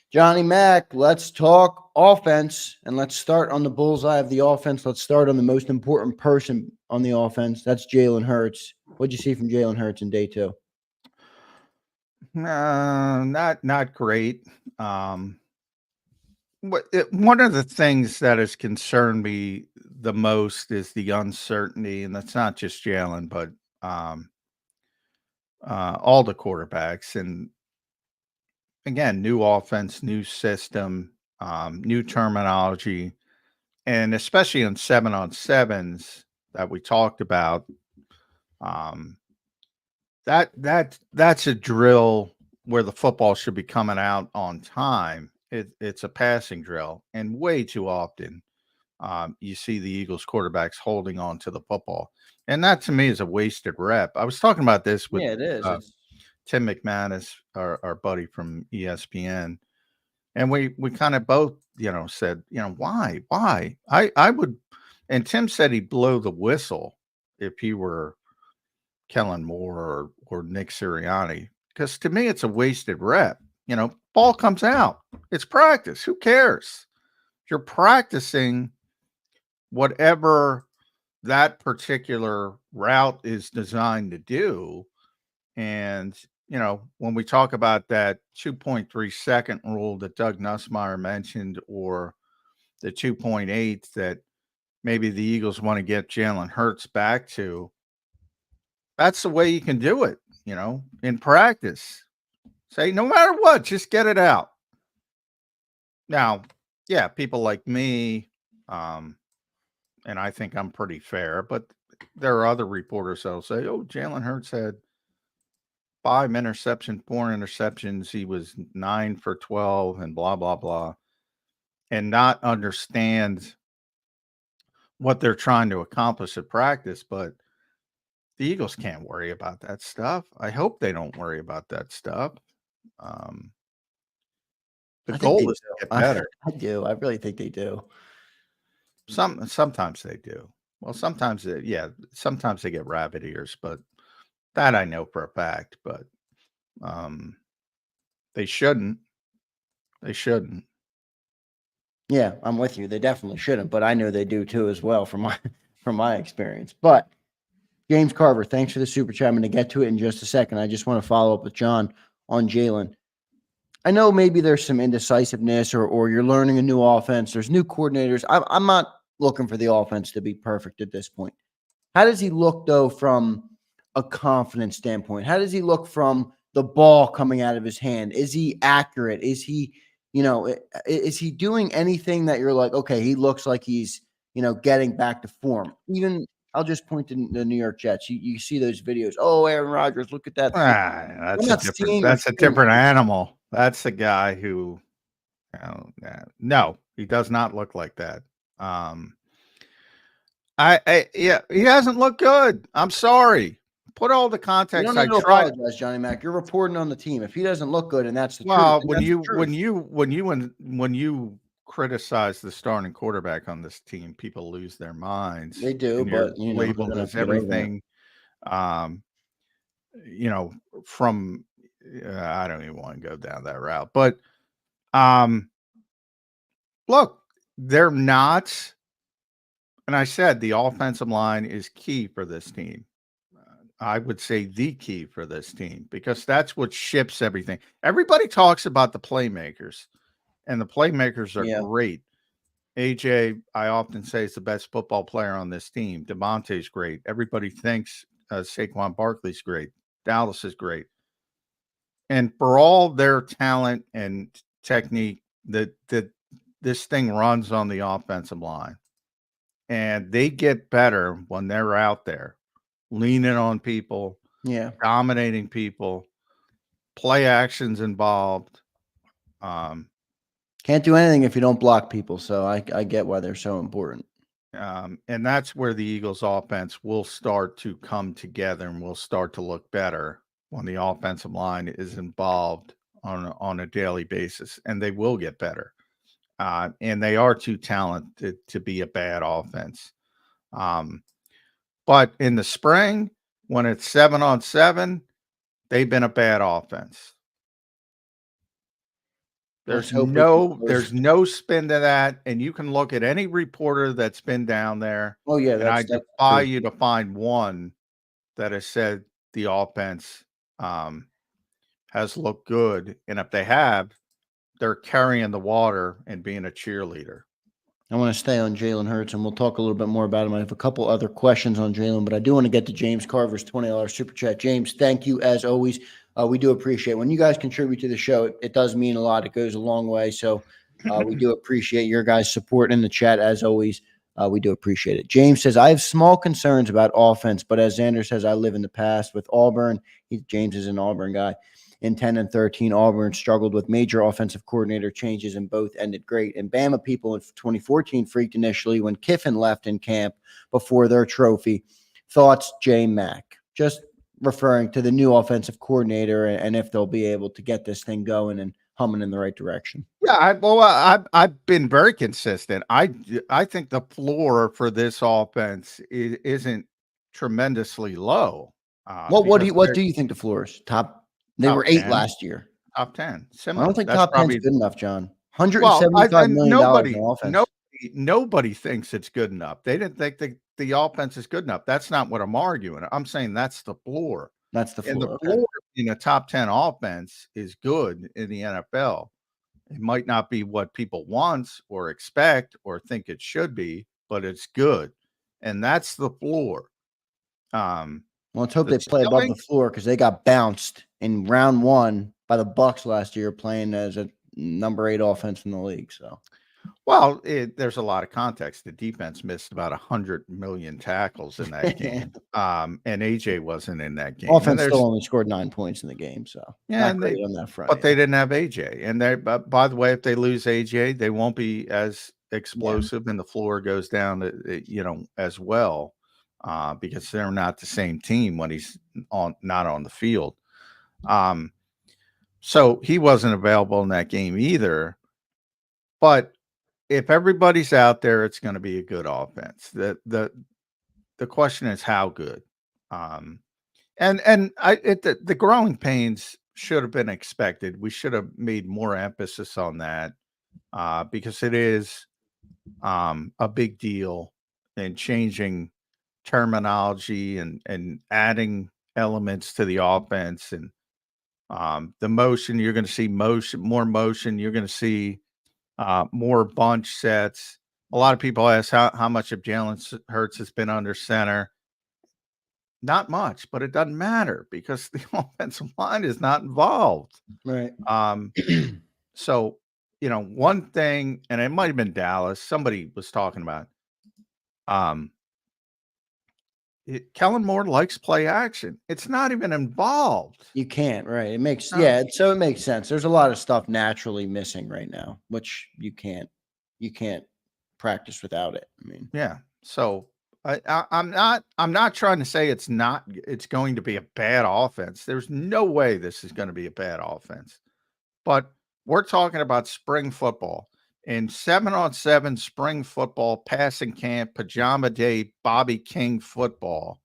B: Johnny Mac, let's talk offense, and let's start on the bullseye of the offense. Let's start on the most important person on the offense. That's Jalen Hurts. What'd you see from Jalen Hurts in day 2?
C: Not great. One of the things that has concerned me the most is the uncertainty, and that's not just Jalen, but all the quarterbacks. And again, new offense, new system, new terminology, and especially on 7-on-7s that we talked about. That's a drill where the football should be coming out on time. It's a passing drill, and way too often you see the Eagles quarterbacks holding on to the football, and that to me is a wasted rep. I was talking about this with
B: it is.
C: Tim McManus, our buddy from ESPN, and we kind of both said why I would, and Tim said he'd blow the whistle if he were Kellen Moore or Nick Sirianni, because to me it's a wasted rep. Ball comes out. It's practice. Who cares? You're practicing whatever that particular route is designed to do. And, when we talk about that 2.3 second rule that Doug Nussmeier mentioned, or the 2.8 that maybe the Eagles want to get Jalen Hurts back to, that's the way you can do it, in practice. Say, no matter what, just get it out. Now, yeah, people like me, and I think I'm pretty fair, but there are other reporters that'll say, oh, Jalen Hurts had 4 interceptions. He was 9 for 12 and blah, blah, blah, and not understand what they're trying to accomplish at practice. But the Eagles can't worry about that stuff. I hope they don't worry about that stuff. The goal is to get better.
B: I do. I really think they do.
C: Sometimes they do. Well, sometimes they get rabbit ears, but that I know for a fact. But they shouldn't. They shouldn't.
B: Yeah, I'm with you. They definitely shouldn't, but I know they do too as well from my experience. But James Carver, thanks for the super chat. I'm going to get to it in just a second. I just want to follow up with John on Jalen. I know maybe there's some indecisiveness or you're learning a new offense. There's new coordinators. I'm not looking for the offense to be perfect at this point. How does he look, though, from a confidence standpoint? How does he look from the ball coming out of his hand? Is he accurate? Is he, is he doing anything that you're like, okay, he looks like he's, getting back to form? Even I'll just point to the New York Jets. You see those videos. Oh, Aaron Rodgers, look at that.
C: That's a different animal. That's the guy who, no, he does not look like that. He hasn't looked good. I'm sorry. Put all the context.
B: You don't need to apologize, Johnny Mac. You're reporting on the team. If he doesn't look good, and that's the truth.
C: When you criticize the starting quarterback on this team, people lose their minds.
B: They do, but
C: labeled as everything. From I don't even want to go down that route, but look, they're not. And I said the offensive line is key for this team. I would say the key for this team, because that's what ships everything. Everybody talks about the playmakers, and the playmakers are great. AJ, I often say, is the best football player on this team. Devontae's great. Everybody thinks Saquon Barkley's great. Dallas is great. And for all their talent and technique, that this thing runs on the offensive line. And they get better when they're out there, leaning on people, dominating people, play actions involved.
B: Can't do anything if you don't block people. So I get why they're so important.
C: And that's where the Eagles offense will start to come together and will start to look better when the offensive line is involved on a daily basis, and they will get better. And they are too talented to be a bad offense. But in the spring, when it's 7-on-7, they've been a bad offense. There's no spin to that, and you can look at any reporter that's been down there.
B: Oh yeah,
C: and I defy you to find one that has said the offense has looked good, and if they have, they're carrying the water and being a cheerleader.
B: I want to stay on Jalen Hurts, and we'll talk a little bit more about him. I have a couple other questions on Jalen, but I do want to get to James Carver's $20 super chat. James, thank you as always. We do appreciate when you guys contribute to the show. It does mean a lot. It goes a long way. So we do appreciate your guys' support in the chat as always. We do appreciate it. James says, I have small concerns about offense, but as Zander says, I live in the past with Auburn. James is an Auburn guy. In 10 and 13, Auburn struggled with major offensive coordinator changes and both ended great. And Bama people in 2014 freaked initially when Kiffin left in camp before their trophy. Thoughts, J. Mack? Just referring to the new offensive coordinator and if they'll be able to get this thing going and humming in the right direction.
C: Yeah, I've been very consistent. I think the floor for this offense isn't tremendously low.
B: What do you think the floor is? They were 8 last year.
C: Top 10.
B: Similar. I don't think top 10 is good enough, John.
C: $175
B: million in offense.
C: Nobody thinks it's good enough. They didn't think the offense is good enough. That's not what I'm arguing. I'm saying that's the floor.
B: That's the floor.
C: And the floor in a top 10 offense is good in the NFL. It might not be what people want or expect or think it should be, but it's good. And that's the floor.
B: Well, let's hope they play above the floor because they got bounced in round 1 by the Bucs last year playing as a number 8 offense in the league. So,
C: well, there's a lot of context. The defense missed about 100 million tackles in that game, and AJ wasn't in that game.
B: Offense still only scored 9 points in the game. So,
C: yeah,
B: on that front,
C: but they didn't have AJ. And they, by the way, if they lose AJ, they won't be as explosive, and the floor goes down, as well. Because they're not the same team when he's not on the field. So he wasn't available in that game either. But if everybody's out there, it's going to be a good offense. The question is how good. The growing pains should have been expected. We should have made more emphasis on that because it is a big deal in changing terminology and adding elements to the offense and the motion. You're going to see more motion. You're going to see more bunch sets. A lot of people ask how much of Jalen Hurts has been under center. Not much, but it doesn't matter because the offensive line is not involved.
B: Right.
C: So, one thing, and it might have been Dallas, somebody was talking about Kellen Moore likes play action. It's not even involved.
B: You can't, right? It makes so it makes sense. There's a lot of stuff naturally missing right now, which you can't practice without it. I mean,
C: yeah. So I'm not trying to say it's going to be a bad offense. There's no way this is going to be a bad offense. But we're talking about spring football. In 7-on-7 spring football, passing camp, pajama day, Bobby King football,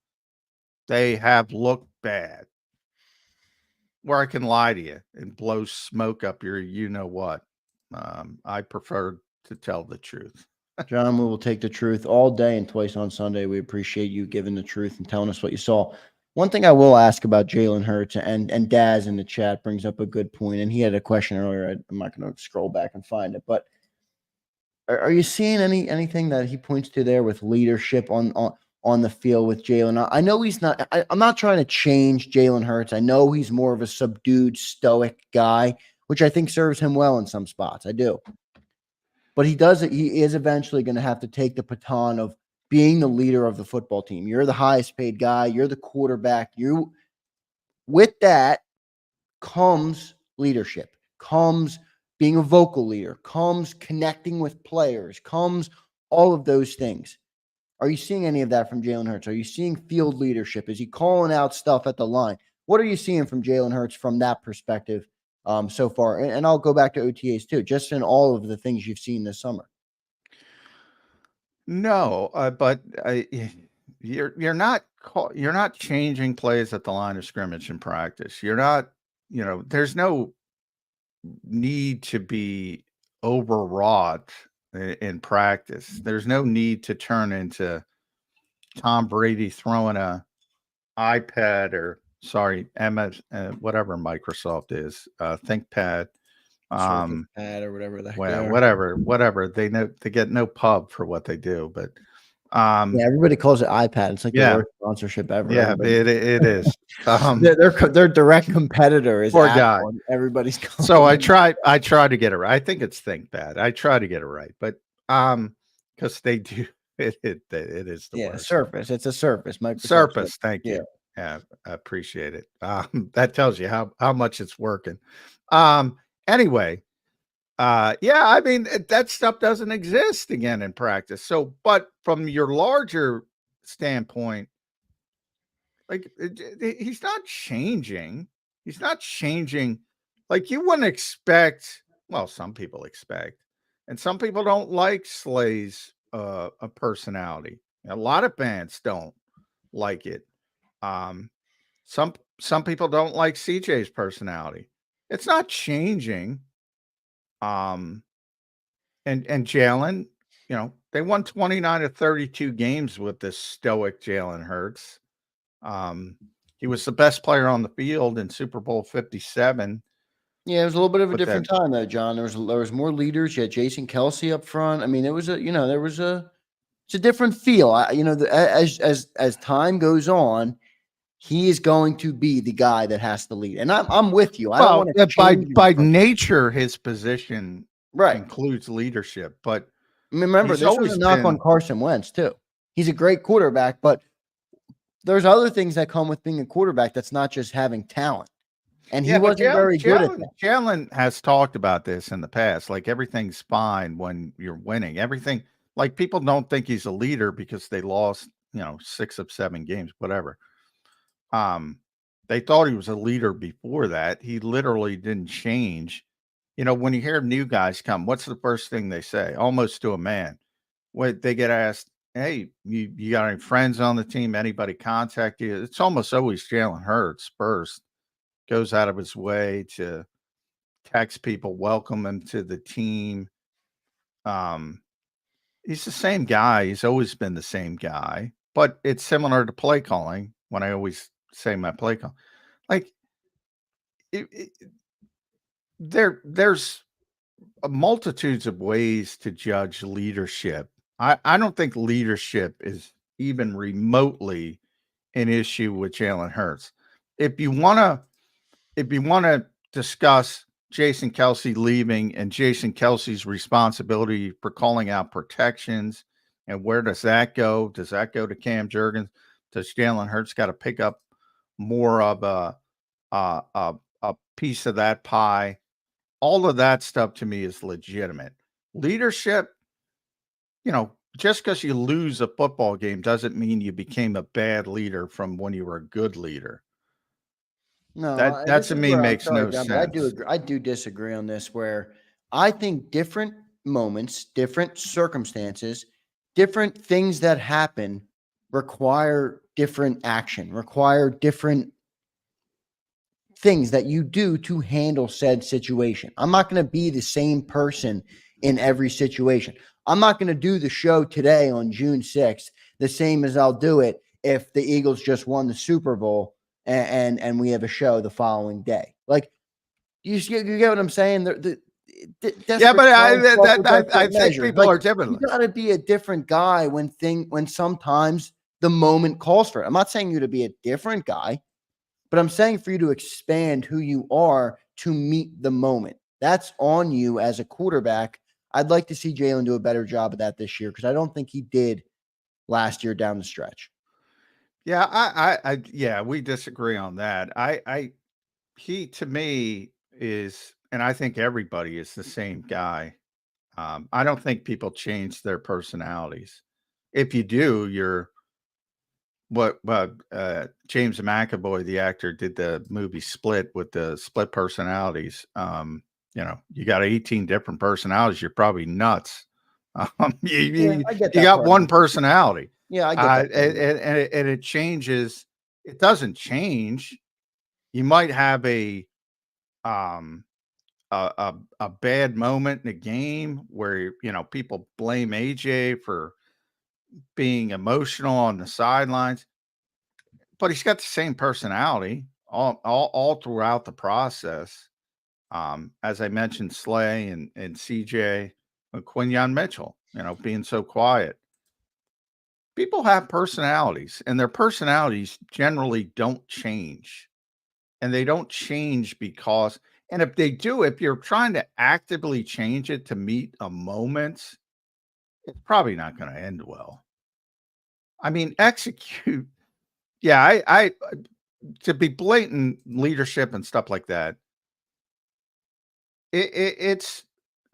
C: they have looked bad. Where I can lie to you and blow smoke up your you-know-what. I prefer to tell the truth.
B: John, we will take the truth all day and twice on Sunday. We appreciate you giving the truth and telling us what you saw. One thing I will ask about Jalen Hurts, and Daz in the chat brings up a good point, and he had a question earlier. I'm not going to scroll back and find it, but are you seeing anything that he points to there with leadership on the field with Jalen? I know he's not. I'm not trying to change Jalen Hurts. I know he's more of a subdued, stoic guy, which I think serves him well in some spots. I do, but he is eventually going to have to take the baton of being the leader of the football team. You're the highest paid guy. You're the quarterback. With that comes leadership. Comes being a vocal leader, comes connecting with players, comes all of those things. Are you seeing any of that from Jalen Hurts? Are you seeing field leadership? Is he calling out stuff at the line? What are you seeing from Jalen Hurts from that perspective so far? And I'll go back to OTAs too, just in all of the things you've seen this summer.
C: No, but you're not changing plays at the line of scrimmage in practice. You're not, there's no need to be overwrought in practice. There's no need to turn into Tom Brady throwing a iPad or MS, whatever Microsoft is, ThinkPad
B: Circus pad or whatever the heck
C: well,
B: they are.
C: whatever. They get no pub for what they do, but
B: Yeah, everybody calls it iPad. It's like the
C: yeah,
B: worst sponsorship ever.
C: yeah,
B: Everybody,
C: it is.
B: their direct competitor is
C: Poor
B: Apple.
C: guy.
B: And everybody's calling
C: So I
B: them.
C: try to get it right. I think it's ThinkPad. I try to get it right, but because they do it is the worst.
B: Surface. It's a Surface. Microsoft
C: Surface. Thank
B: Yeah.
C: you. Yeah, I appreciate it. That tells you how much it's working. Anyway, yeah, I mean that stuff doesn't exist again in practice. So, but from your larger standpoint, like he's not changing. He's not changing. Like you wouldn't expect. Well, some people expect, and some people don't like Slay's a personality. A lot of fans don't like it. Some people don't like CJ's personality. It's not changing. And Jalen, they won 29 of 32 games with this stoic Jalen Hurts. He was the best player on the field in Super Bowl 57.
B: Yeah, it was a little bit of a different time though, John. There was more leaders. You had Jason Kelsey up front. I mean, it's a different feel. As time goes on, he is going to be the guy that has to lead. And I'm with you. I don't want to
C: by nature, his position includes leadership. But
B: remember, this was a knock on Carson Wentz too. He's a great quarterback, but there's other things that come with being a quarterback that's not just having talent. And he wasn't very good at that.
C: Jalen has talked about this in the past. Like everything's fine when you're winning. Everything, like people don't think he's a leader because they lost, 6 of 7 games, whatever. They thought he was a leader before that. He literally didn't change. When you hear new guys come, what's the first thing they say? Almost to a man. When they get asked, hey, you got any friends on the team? Anybody contact you? It's almost always Jalen Hurts first. Goes out of his way to text people, welcome him to the team. He's the same guy. He's always been the same guy, but it's similar to play calling. When I always say my play call, like there's multitudes of ways to judge leadership. I don't think leadership is even remotely an issue with Jalen Hurts. If you want to discuss Jason Kelsey leaving and Jason Kelsey's responsibility for calling out protections and where does that go? Does that go to Cam Jurgens? Does Jalen Hurts got to pick up more of a piece of that pie? All of that stuff to me is legitimate. Leadership, just because you lose a football game doesn't mean you became a bad leader from when you were a good leader.
B: No,
C: that to me makes no
B: John,
C: sense.
B: I do disagree on this, where I think different moments, different circumstances, different things that happen require different action, require different things that you do to handle said situation. I'm not going to be the same person in every situation. I'm not going to do the show today on June 6th the same as I'll do it if the Eagles just won the Super Bowl and we have a show the following day. Like, you get what I'm saying?
C: Yeah, but I think people are different.
B: You got to be a different guy when sometimes the moment calls for it. I'm not saying you to be a different guy, but I'm saying for you to expand who you are to meet the moment. That's on you as a quarterback. I'd like to see Jalen do a better job of that this year because I don't think he did last year down the stretch.
C: Yeah, yeah, we disagree on that. He to me is, and I think everybody is the same guy. I don't think people change their personalities. If you do, you're James McAvoy, the actor, did the movie Split with the split personalities. You got 18 different personalities. You're probably nuts. You got one personality.
B: Yeah, I get that.
C: And it changes. It doesn't change. You might have a bad moment in a game where people blame AJ for being emotional on the sidelines, but he's got the same personality all throughout the process. As I mentioned, Slay and CJ and Quinyon Mitchell, being so quiet. People have personalities, and their personalities generally don't change. And they don't change because, and if they do, if you're trying to actively change it to meet a moment, it's probably not going to end well. I mean, execute. Yeah, I to be blatant leadership and stuff like that. It's,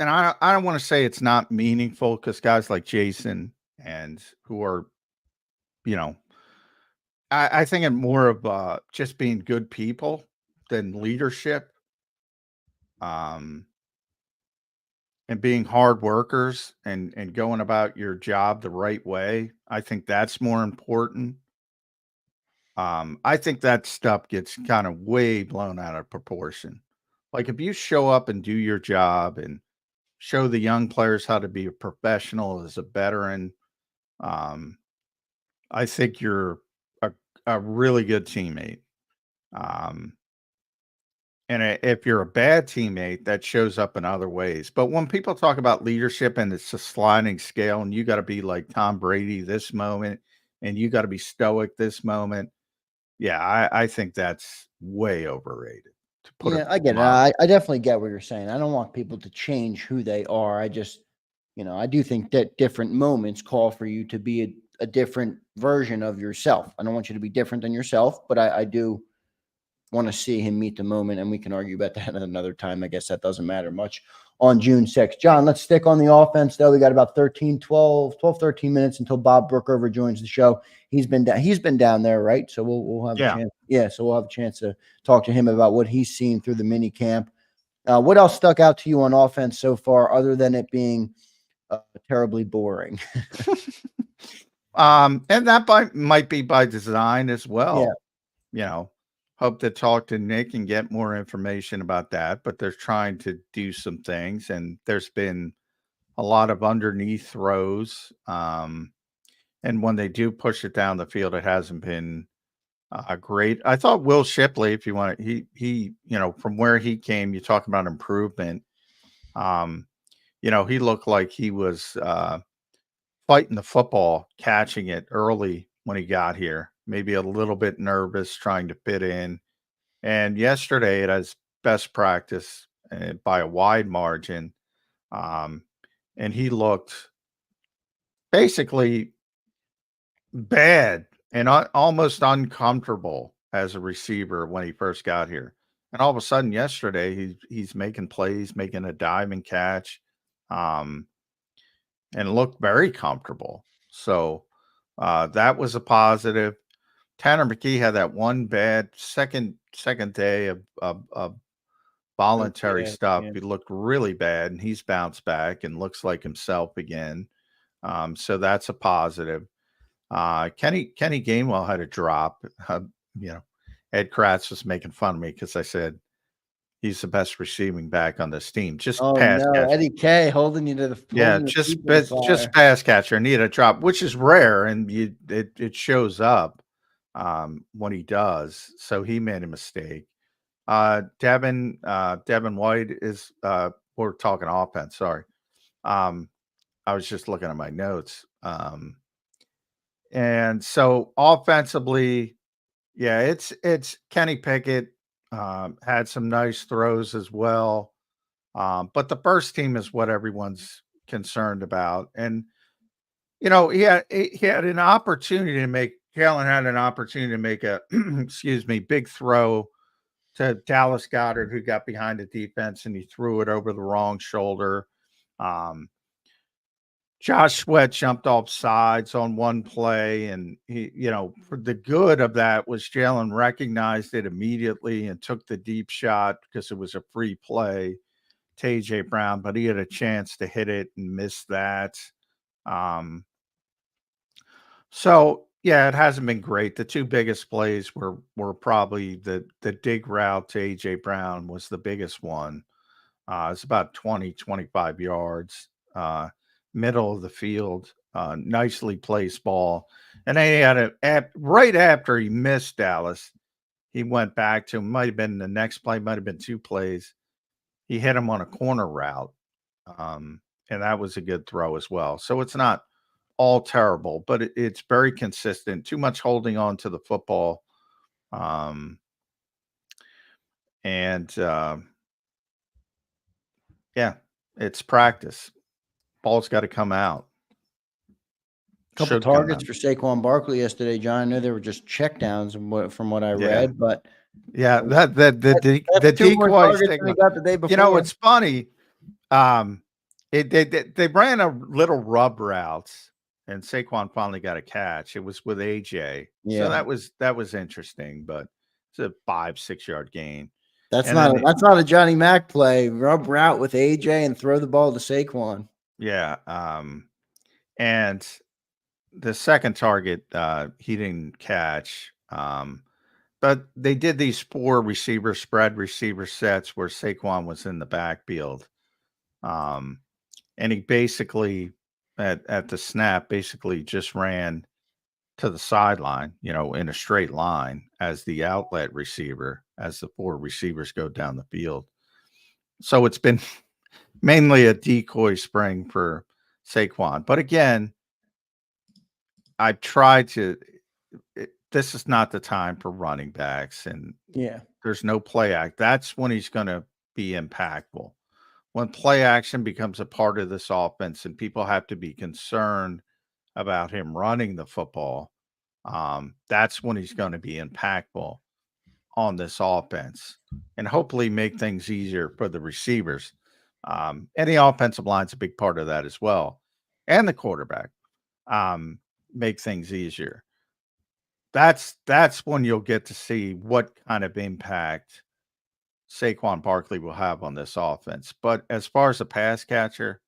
C: and I don't want to say it's not meaningful, because guys like Jason and who are, I think it more of just being good people than leadership. And being hard workers and going about your job the right way. I think that's more important. I think that stuff gets kind of way blown out of proportion. Like, if you show up and do your job and show the young players how to be a professional as a veteran, I think you're a really good teammate. And if you're a bad teammate, that shows up in other ways. But when people talk about leadership and it's a sliding scale, and you got to be like Tom Brady this moment, and you got to be stoic this moment, yeah, I think that's way overrated.
B: Yeah, I get it. I definitely get what you're saying. I don't want people to change who they are. I just, I do think that different moments call for you to be a different version of yourself. I don't want you to be different than yourself, but I do want to see him meet the moment, and we can argue about that at another time. I guess that doesn't matter much on June 6th. John, let's stick on the offense, though. We got about 13 minutes until Bob Brookover joins the show. He's been down there, right? So we'll have a chance. Yeah, so we'll have a chance to talk to him about what he's seen through the mini camp. What else stuck out to you on offense so far, other than it being terribly boring?
C: And that might be by design as well. Yeah. Hope to talk to Nick and get more information about that, but they're trying to do some things, and there's been a lot of underneath throws. And when they do push it down the field, it hasn't been great. I thought Will Shipley, if you want to, he from where he came, you talk about improvement. He looked like he was fighting the football, catching it early when he got here. Maybe a little bit nervous trying to fit in. And yesterday, at his best practice by a wide margin, and he looked basically bad and almost uncomfortable as a receiver when he first got here. And all of a sudden yesterday, he's making plays, making a diving catch, and looked very comfortable. So that was a positive. Tanner McKee had that one bad second day of voluntary stuff.
B: Yeah.
C: He looked really bad, and he's bounced back and looks like himself again. So that's a positive. Kenny Gainwell had a drop. Ed Kratz was making fun of me because I said he's the best receiving back on this team. Just pass catcher.
B: Eddie K holding you to the
C: just pass catcher. And he had a drop, which is rare, and it shows up when he does. So he made a mistake. Devin White is we're talking offense. Sorry. I was just looking at my notes. And so offensively, yeah, it's Kenny Pickett had some nice throws as well. But the first team is what everyone's concerned about. And he had an opportunity to make Kalen had an opportunity to make a big throw to Dallas Goedert, who got behind the defense, and he threw it over the wrong shoulder. Josh Sweat jumped off sides on one play, and for the good of that was Jalen recognized it immediately and took the deep shot because it was a free play to A.J. Brown, but he had a chance to hit it and missed that. So yeah, it hasn't been great. The two biggest plays were probably the dig route to A.J. Brown was the biggest one. It's about 25 yards. Middle of the field, nicely placed ball. And then he had right after he missed Dallas, he went back to, might have been the next play, might have been two plays. he hit him on a corner route. And that was a good throw as well. So it's not all terrible, but it's very consistent. Too much holding on to the football. Yeah, it's practice. Ball's got to come out.
B: Couple targets for Saquon Barkley yesterday, John. I know they were just checkdowns from what I read, but
C: yeah, the decoy stigma.
B: Got the day before.
C: You know, it's funny. They ran a little rub routes, and Saquon finally got a catch. It was with AJ, so that was interesting, but it's a 5-6 yard gain.
B: That's not a Johnny Mac play. Rub route with AJ and throw the ball to Saquon.
C: Yeah, and the second target he didn't catch. But they did these 4 receiver spread receiver sets where Saquon was in the backfield. And he basically at the snap basically just ran to the sideline, in a straight line as the outlet receiver, as the 4 receivers go down the field. So it's been mainly a decoy spring for Saquon. But again, I tried to this is not the time for running backs, and there's no play act. That's when he's going to be impactful. When play action becomes a part of this offense and people have to be concerned about him running the football, that's when he's going to be impactful on this offense and hopefully make things easier for the receivers. And the offensive line's a big part of that as well. And the quarterback make things easier. That's when you'll get to see what kind of impact Saquon Barkley will have on this offense. But as far as a pass catcher,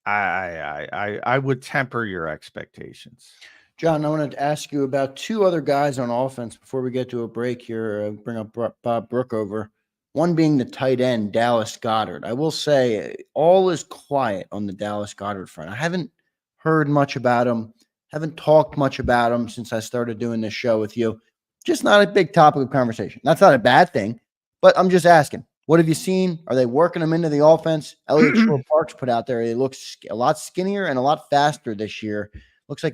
C: I would temper your expectations.
B: John, I wanted to ask you about 2 other guys on offense before we get to a break here. Bring up Bob Brookover. One being the tight end, Dallas Goedert. I will say all is quiet on the Dallas Goedert front. I haven't heard much about him. Haven't talked much about him since I started doing this show with you. Just not a big topic of conversation. That's not a bad thing, but I'm just asking, what have you seen? Are they working him into the offense? Elliott Shore-Parks put out there. He looks a lot skinnier and a lot faster this year.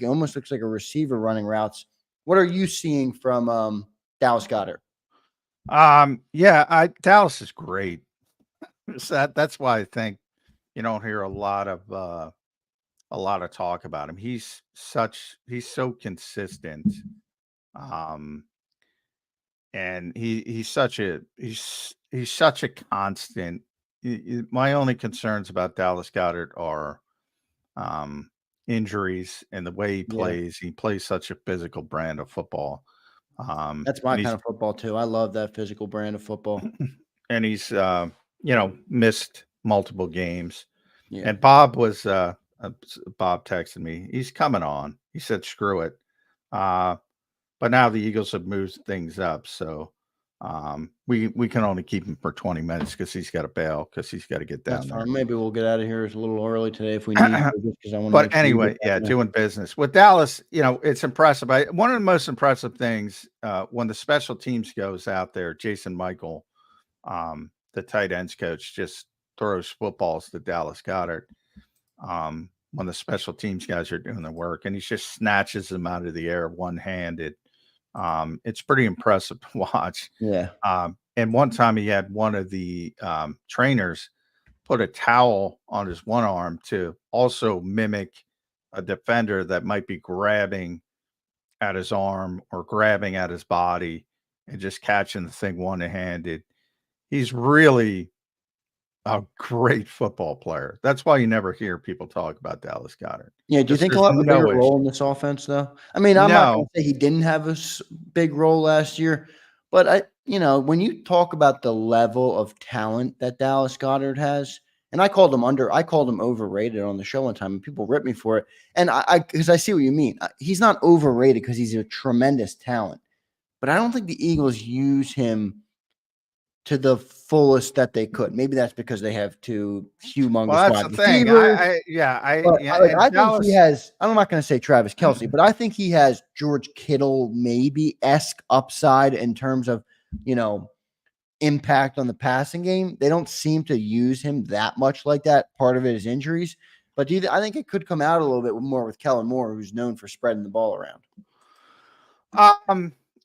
B: Almost looks like a receiver running routes. What are you seeing from Dallas Goedert?
C: Dallas is great. That's why I think you don't hear a lot of talk about him. He's so consistent. And he's such a constant. My only concerns about Dallas Goedert are injuries and the way he plays. He plays such a physical brand of football.
B: That's my kind of football too. I love that physical brand of football.
C: And he's missed multiple games. Yeah. And Bob texted me. He's coming on. He said, "Screw it." But now the Eagles have moved things up, so we can only keep him for 20 minutes because he's got to bail because he's got to get down there.
B: Maybe we'll get out of here a little early today if we need to.
C: But anyway, doing business with Dallas. It's impressive. One of the most impressive things when the special teams goes out there, Jason Michael, the tight ends coach, just throws footballs to Dallas Goedert. When the special teams guys are doing the work, and he just snatches them out of the air one-handed. It's pretty impressive to watch.
B: Yeah.
C: And one time he had one of the trainers put a towel on his one arm to also mimic a defender that might be grabbing at his arm or grabbing at his body and just catching the thing one-handed. He's really a great football player. That's why you never hear people talk about Dallas Goedert.
B: Yeah, do you think he'll have a bigger role in this offense, though? I mean, I'm not going to say he didn't have a big role last year, but when you talk about the level of talent that Dallas Goedert has, and I called him overrated on the show one time, and people ripped me for it. And because I see what you mean. He's not overrated because he's a tremendous talent, but I don't think the Eagles use him to the fullest that they could. Maybe that's because they have 2 humongous wide receivers. I think he has, I'm not going to say Travis Kelce, but I think he has George Kittle maybe-esque upside in terms of, impact on the passing game. They don't seem to use him that much like that. Part of it is injuries, but I think it could come out a little bit more with Kellen Moore, who's known for spreading the ball around.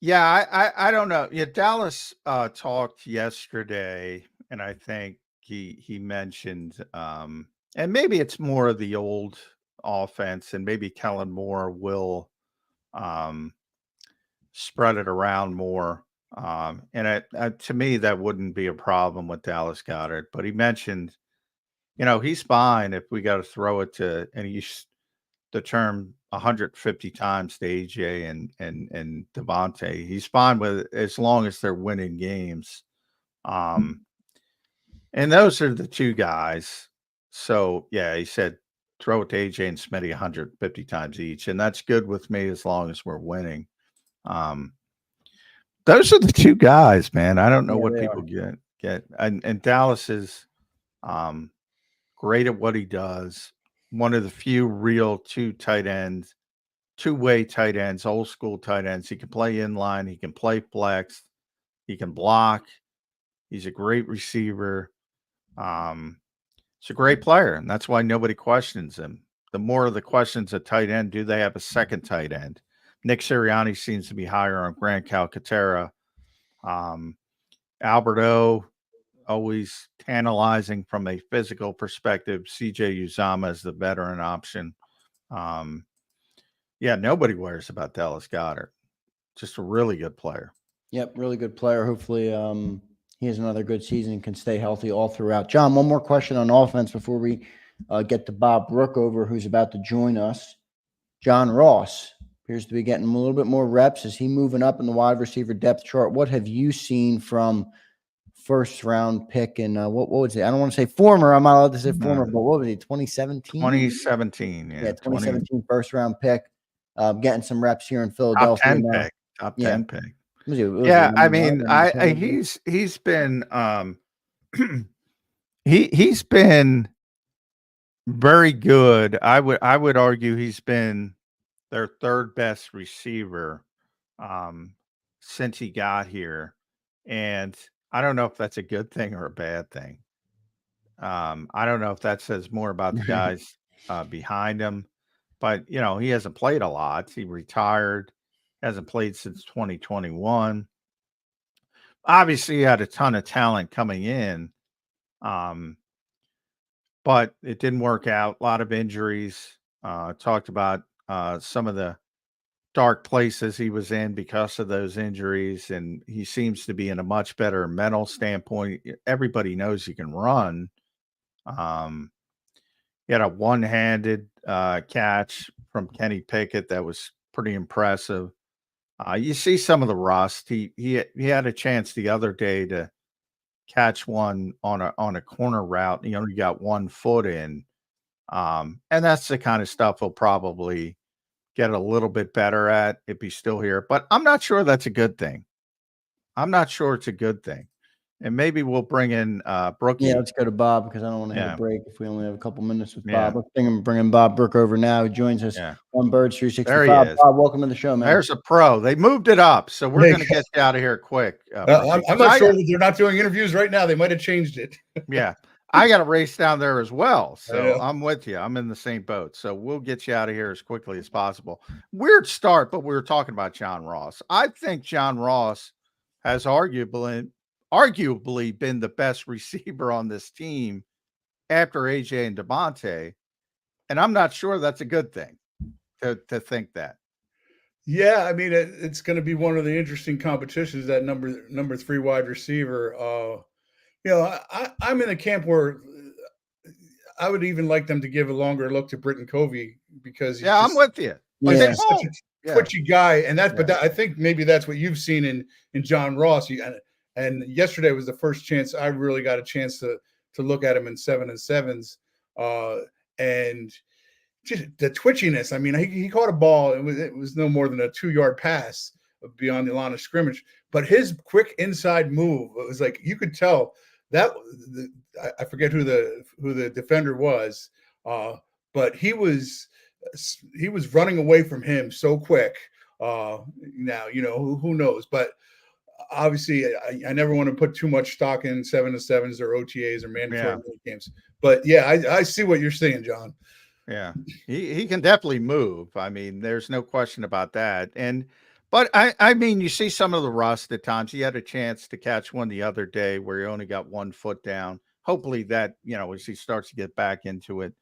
C: Yeah, I don't know. Yeah, Dallas talked yesterday, and I think he mentioned, and maybe it's more of the old offense, and maybe Kellen Moore will spread it around more. And to me, that wouldn't be a problem with Dallas Goedert. But he mentioned, he's fine if we got to throw it to, and he used the term 150 times to AJ and Devontae. He's fine with it as long as they're winning games. And those are the two guys. So yeah, he said throw it to AJ and Smitty 150 times each, and that's good with me as long as we're winning. Those are the two guys, man. I don't know what people get. And Dallas is great at what he does. One of the few real two-way tight ends, old school tight ends. He can play inline. He can play flex. He can block. He's a great receiver. He's a great player, and that's why nobody questions him. The more of the questions at tight end, do they have a second tight end? Nick Sirianni seems to be higher on Grant Calcaterra. Alberto, always tantalizing from a physical perspective. CJ Uzama is the veteran option. Yeah, nobody worries about Dallas Goedert. Just a really good player.
B: Yep, really good player. Hopefully he has another good season and can stay healthy all throughout. John, one more question on offense before we get to Bob Brookover, who's about to join us. John Ross appears to be getting a little bit more reps. Is he moving up in the wide receiver depth chart? What have you seen from first-round pick and what was it? I don't want to say former. I'm not allowed to say former, but what was he, 2017?
C: 2017, yeah.
B: 2017 first-round pick. Getting some reps here in Philadelphia.
C: Top 10 pick.
B: Yeah,
C: I mean, he's been he's been very good. I would argue he's been their third best receiver since he got here, and I don't know if that's a good thing or a bad thing. I don't know if that says more about the guys behind him, but he hasn't played a lot. He retired, hasn't played since 2021. Obviously, he had a ton of talent coming in, but it didn't work out. A lot of injuries. Talked about some of the dark places he was in because of those injuries, and he seems to be in a much better mental standpoint. Everybody knows he can run. He had a one-handed catch from Kenny Pickett that was pretty impressive. You see some of the rust. He had a chance the other day to catch one on a corner route. He only got 1 foot in, and that's the kind of stuff he'll probably get a little bit better at if he's still here. But I'm not sure that's a good thing. I'm not sure it's a good thing. And maybe we'll bring in Brookie.
B: Yeah, let's go to Bob because I don't want to have a break if we only have a couple minutes with Bob. Let's bring in Bob Brookover now. He joins us on Birds 365.
C: There he is.
B: Bob, welcome to the show, man.
C: There's a pro. They moved it up, so we're going to get you out of here quick.
K: I'm not sure that they're not doing interviews right now. They might have changed it.
C: Yeah. I got a race down there as well. So I'm with you. I'm in the same boat. So we'll get you out of here as quickly as possible. Weird start, but we were talking about John Ross. I think John Ross has arguably been the best receiver on this team after AJ and Devontae. And I'm not sure that's a good thing to think that.
K: Yeah, I mean, it's going to be one of the interesting competitions, that number 3 wide receiver. I'm in a camp where I would even like them to give a longer look to Britton Covey because
C: I'm with you.
K: He's such a twitchy guy, and but I think maybe that's what you've seen in John Ross. And yesterday was the first chance I really got a chance to look at him in 7-7s, and just the twitchiness. I mean, he caught a ball. It was no more than a 2-yard pass beyond the line of scrimmage, but his quick inside move, it was like you could tell. That I forget who the defender was, but he was running away from him so quick. Now who knows, but obviously, I never want to put too much stock in 7-7s or OTAs or mandatory games. But yeah, I see what you're saying, John.
C: Yeah, he can definitely move. I mean, there's no question about that. But I mean, you see some of the rust at times. He had a chance to catch one the other day where he only got 1 foot down. Hopefully that, as he starts to get back into it,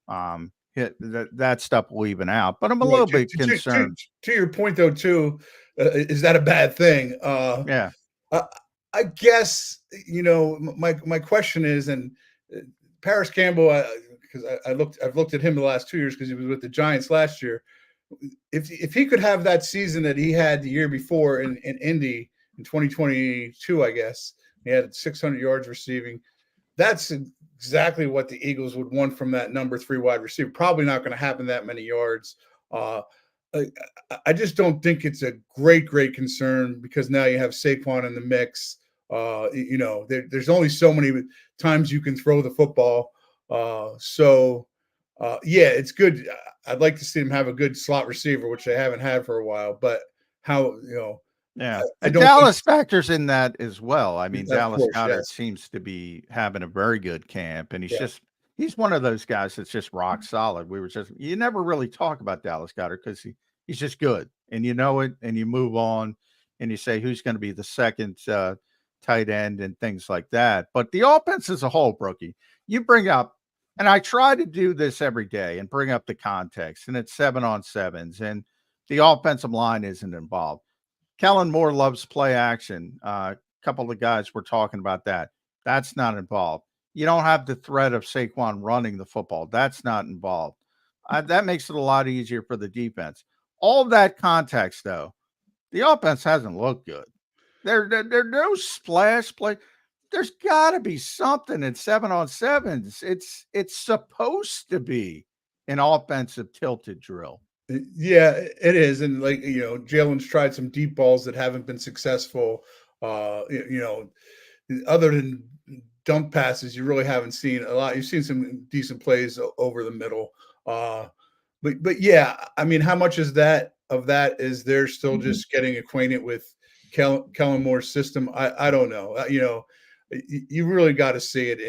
C: that stuff will even out. But I'm a little bit concerned.
K: To your point, though, too, is that a bad thing?
C: Yeah.
K: I guess, my question is, and Paris Campbell, because I've looked at him the last 2 years because he was with the Giants last year. If he could have that season that he had the year before in Indy in 2022, I guess he had 600 yards receiving. That's exactly what the Eagles would want from that number 3 wide receiver. Probably not going to happen that many yards. I just don't think it's a great concern because now you have Saquon in the mix. There's only so many times you can throw the football. Yeah, it's good. I'd like to see him have a good slot receiver, which they haven't had for a while. But
C: yeah, Dallas factors in that as well. I mean, Dallas Goedert seems to be having a very good camp, and he's one of those guys that's just rock solid. You never really talk about Dallas Goedert because he's just good, and you know it, and you move on, and you say who's going to be the second tight end and things like that. But the offense as a whole, Brookie, you bring up. And I try to do this every day and bring up the context, and it's 7-on-7s, and the offensive line isn't involved. Kellen Moore loves play action. A couple of guys were talking about that. That's not involved. You don't have the threat of Saquon running the football. That's not involved. That makes it a lot easier for the defense. All of that context, though, the offense hasn't looked good. There are no splash play. There's got to be something in 7-on-7s. It's supposed to be an offensive tilted drill.
K: Yeah, it is. And Jalen's tried some deep balls that haven't been successful. Other than dump passes, you really haven't seen a lot. You've seen some decent plays over the middle. But yeah, I mean, how much is that is they're still just getting acquainted with Kellen Moore's system? I don't know. You really got to see it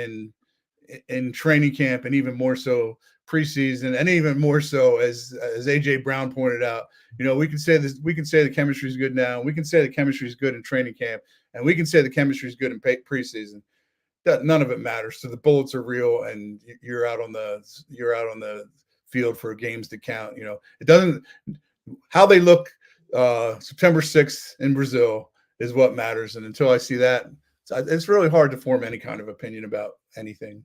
K: in training camp, and even more so preseason, and even more so as AJ Brown pointed out. We can say this. We can say the chemistry is good now. We can say the chemistry is good in training camp, and we can say the chemistry is good in preseason. None of it matters. So the bullets are real, and you're out on the field for games to count. It doesn't. How they look September 6th in Brazil is what matters, and until I see that. It's really hard to form any kind of opinion about anything.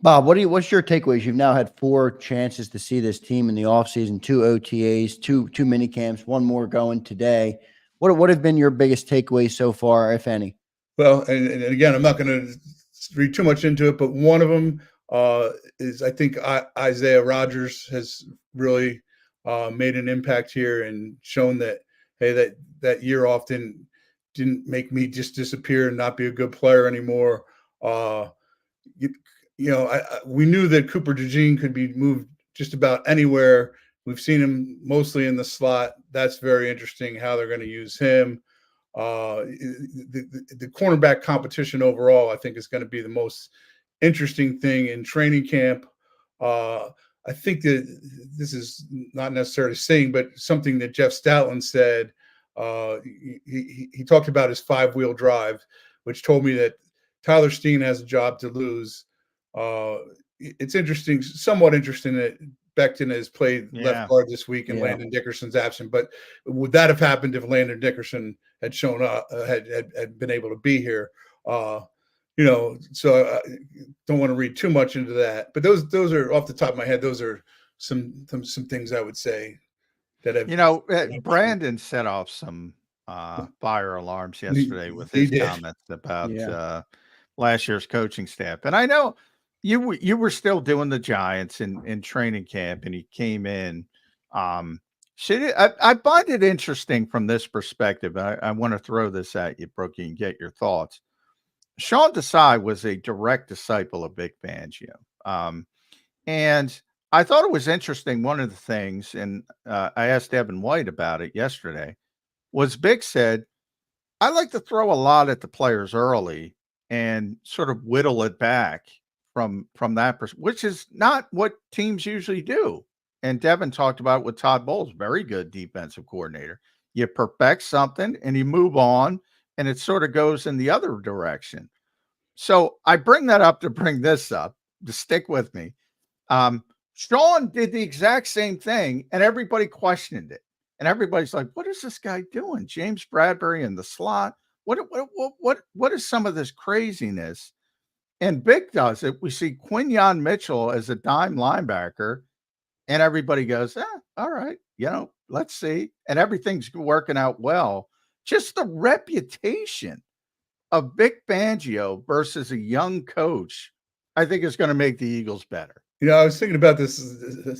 B: Bob, what's your takeaways? You've now had 4 chances to see this team in the offseason, 2 OTAs, two mini camps, 1 more going today. What have been your biggest takeaways so far, if any?
K: Well, and again, I'm not going to read too much into it, but one of them is I think Isaiah Rodgers has really made an impact here and shown that, hey, that year off didn't make me just disappear and not be a good player anymore. We knew that Cooper DeJean could be moved just about anywhere. We've seen him mostly in the slot. That's very interesting how they're going to use him. The cornerback competition overall, I think, is going to be the most interesting thing in training camp. I think that this is not necessarily saying, but something that Jeff Stoutland said. He talked about his 5-wheel drive, which told me that Tyler Steen has a job to lose. It's interesting, somewhat interesting that Becton has played left guard this week and Landon Dickerson's absent. But would that have happened if Landon Dickerson had shown up, had been able to be here? So I don't want to read too much into that. But those are off the top of my head. Those are some things I would say.
C: Brandon set off some fire alarms yesterday with his comments about last year's coaching staff. And I know you were still doing the Giants in training camp, and he came in. I find it interesting from this perspective. I want to throw this at you, Brookie, and get your thoughts. Sean Desai was a direct disciple of Vic Fangio. And I thought it was interesting. One of the things, and I asked Evan White about it yesterday, was Vic said, I like to throw a lot at the players early and sort of whittle it back from that perspective, which is not what teams usually do. And Devin talked about it with Todd Bowles, very good defensive coordinator. You perfect something and you move on, and it sort of goes in the other direction. So I bring that up to bring this up, to stick with me. Sean did the exact same thing, and everybody questioned it. And everybody's like, what is this guy doing? James Bradbury in the slot. What is some of this craziness? And Vic does it. We see Quinyon Mitchell as a dime linebacker, and everybody goes, all right, let's see. And everything's working out well. Just the reputation of Vic Fangio versus a young coach, I think is going to make the Eagles better.
K: I was thinking about this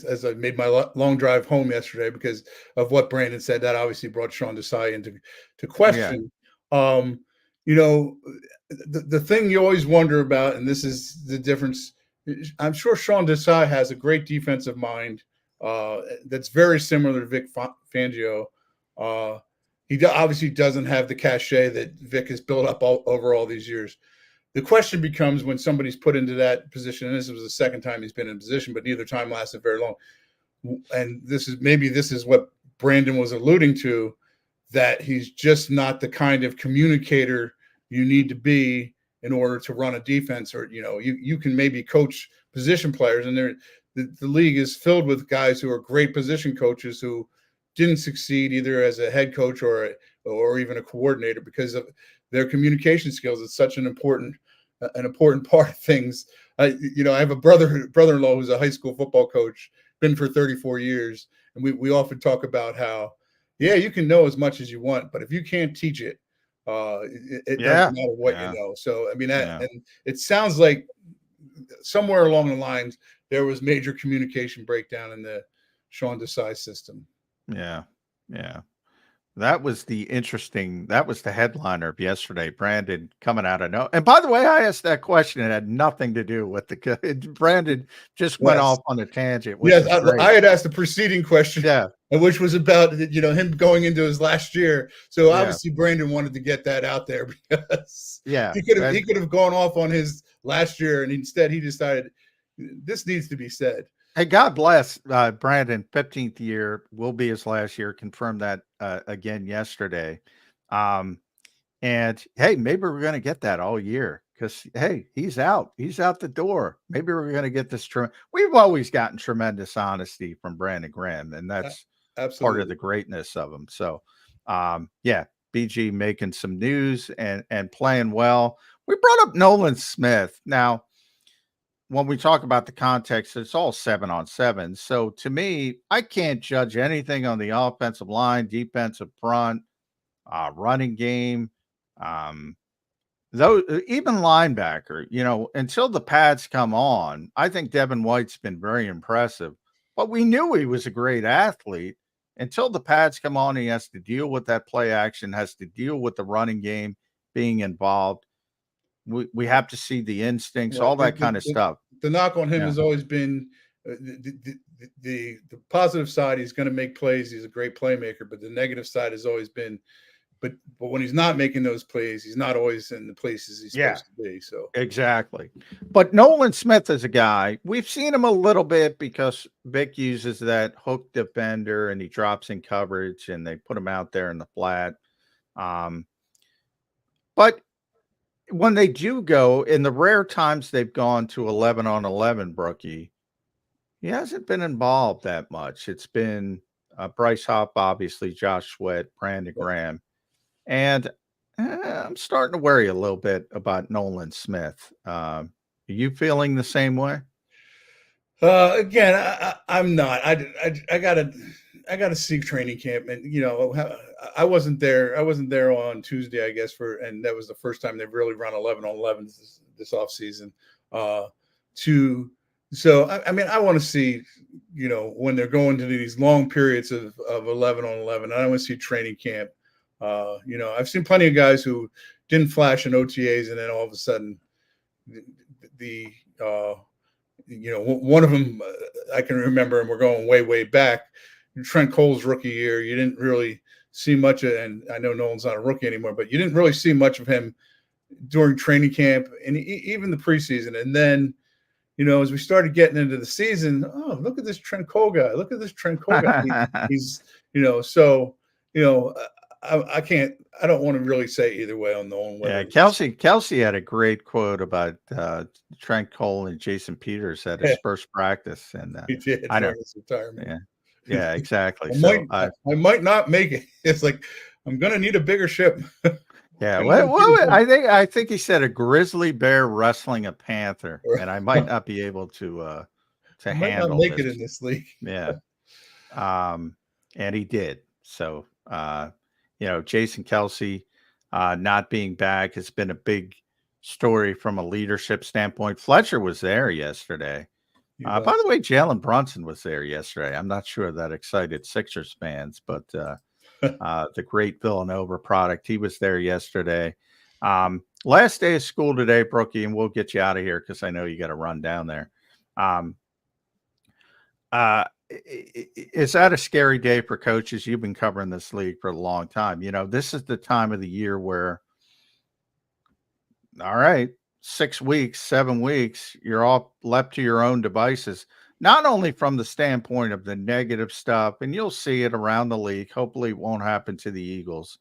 K: as I made my long drive home yesterday because of what Brandon said. That obviously brought Sean Desai into question. Yeah. The thing you always wonder about, and this is the difference, I'm sure Sean Desai has a great defensive mind that's very similar to Vic Fangio. He obviously doesn't have the cachet that Vic has built up over all these years. The question becomes when somebody's put into that position, and this was the second time he's been in position, but neither time lasted very long. And this is what Brandon was alluding to, that he's just not the kind of communicator you need to be in order to run a defense. Or, you can maybe coach position players, and the league is filled with guys who are great position coaches who didn't succeed either as a head coach or even a coordinator because of their communication skills. It's such an important part of things. I have a brother-in-law who's a high school football coach, been for 34 years. And we often talk about how, you can know as much as you want, but if you can't teach it, it doesn't matter what you know. So, and it sounds like somewhere along the lines, there was major communication breakdown in the Sean Desai system.
C: Yeah. That was the headliner of yesterday. Brandon coming out of nowhere. And by the way, I asked that question. It had nothing to do with Brandon just went off on a tangent.
K: Yes, I had asked the preceding question, which was about him going into his last year. So obviously Brandon wanted to get that out there because he could have gone off on his last year, and instead he decided this needs to be said.
C: Hey, God bless Brandon. 15th year will be his last year. Confirmed that again yesterday. And hey, maybe we're going to get that all year because, hey, he's out. He's out the door. Maybe we're going to get this. We've always gotten tremendous honesty from Brandon Graham, and that's part of the greatness of him. So, BG making some news and playing well. We brought up Nolan Smith. Now, when we talk about the context, it's all 7-on-7. So to me, I can't judge anything on the offensive line, defensive front, running game, though even linebacker, until the pads come on. I think Devin White's been very impressive, but we knew he was a great athlete. Until the pads come on, he has to deal with that play action, has to deal with the running game being involved. We have to see the instincts, all that kind of stuff.
K: The knock on him has always been the positive side. He's going to make plays. He's a great playmaker. But the negative side has always been, but when he's not making those plays, he's not always in the places he's supposed to be. So
C: exactly. But Nolan Smith is a guy, we've seen him a little bit because Vic uses that hook defender and he drops in coverage and they put him out there in the flat. But when they do go, in the rare times they've gone to 11-on-11, Brookie, he hasn't been involved that much. It's been Bryce Hopp, obviously, Josh Sweat, Brandon Graham. And I'm starting to worry a little bit about Nolan Smith. Are you feeling the same way?
K: Again, I'm not. I gotta see training camp, and I wasn't there. I wasn't there on Tuesday, I guess, and that was the first time they've really run 11-on-11 this offseason. So I want to see, when they're going to these long periods of 11-on-11. I want to see training camp. I've seen plenty of guys who didn't flash in OTAs, and then all of a sudden, one of them I can remember, and we're going way back. Trent Cole's rookie year, you didn't really see much of, and I know Nolan's not a rookie anymore, but you didn't really see much of him during training camp and even the preseason. And then, as we started getting into the season, oh, look at this Trent Cole guy. Look at this Trent Cole guy. He's, I don't want to really say either way on Nolan.
C: Yeah, Kelsey had a great quote about Trent Cole and Jason Peters at his first practice. And
K: he did during his retirement.
C: Yeah, exactly.
K: I might not make it. It's like, I'm going to need a bigger ship.
C: Yeah, well, I think he said a grizzly bear wrestling a panther, and I might not be able to handle.
K: Not make it in this league.
C: Yeah, and he did. So, Jason Kelsey not being back has been a big story from a leadership standpoint. Fletcher was there yesterday. By the way, Jalen Brunson was there yesterday. I'm not sure that excited Sixers fans, but. The great Villanova product. He was there yesterday. Last day of school today, Brookie, and we'll get you out of here because I know you got to run down there. Is that a scary day for coaches? You've been covering this league for a long time. This is the time of the year where, all right, 6 weeks, 7 weeks, you're all left to your own devices. Not only from the standpoint of the negative stuff, and you'll see it around the league. Hopefully it won't happen to the Eagles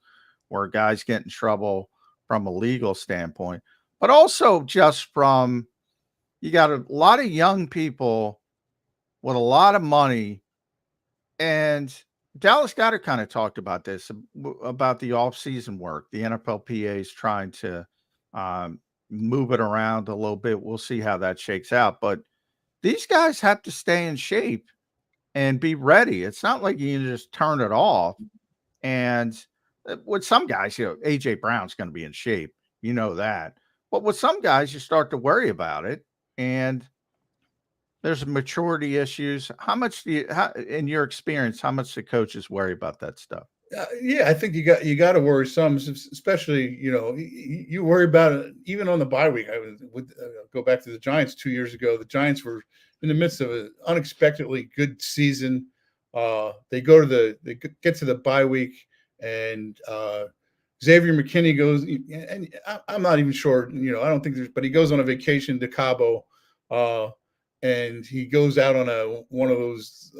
C: where guys get in trouble from a legal standpoint, but also just from, you got a lot of young people with a lot of money. And Dallas Goedert kind of talked about this, about the offseason work. The NFLPA is trying to move it around a little bit. We'll see how that shakes out. But these guys have to stay in shape and be ready. It's not like you can just turn it off. And with some guys, A.J. Brown's going to be in shape. You know that. But with some guys, you start to worry about it. And there's maturity issues. How much in your experience, how much do coaches worry about that stuff?
K: Yeah, I think you got to worry some, especially, you worry about it even on the bye week. I would go back to the Giants 2 years ago. The Giants were in the midst of an unexpectedly good season. They get to the bye week, and Xavier McKinney goes, and I'm not even sure, I don't think but he goes on a vacation to Cabo, and he goes out on one of those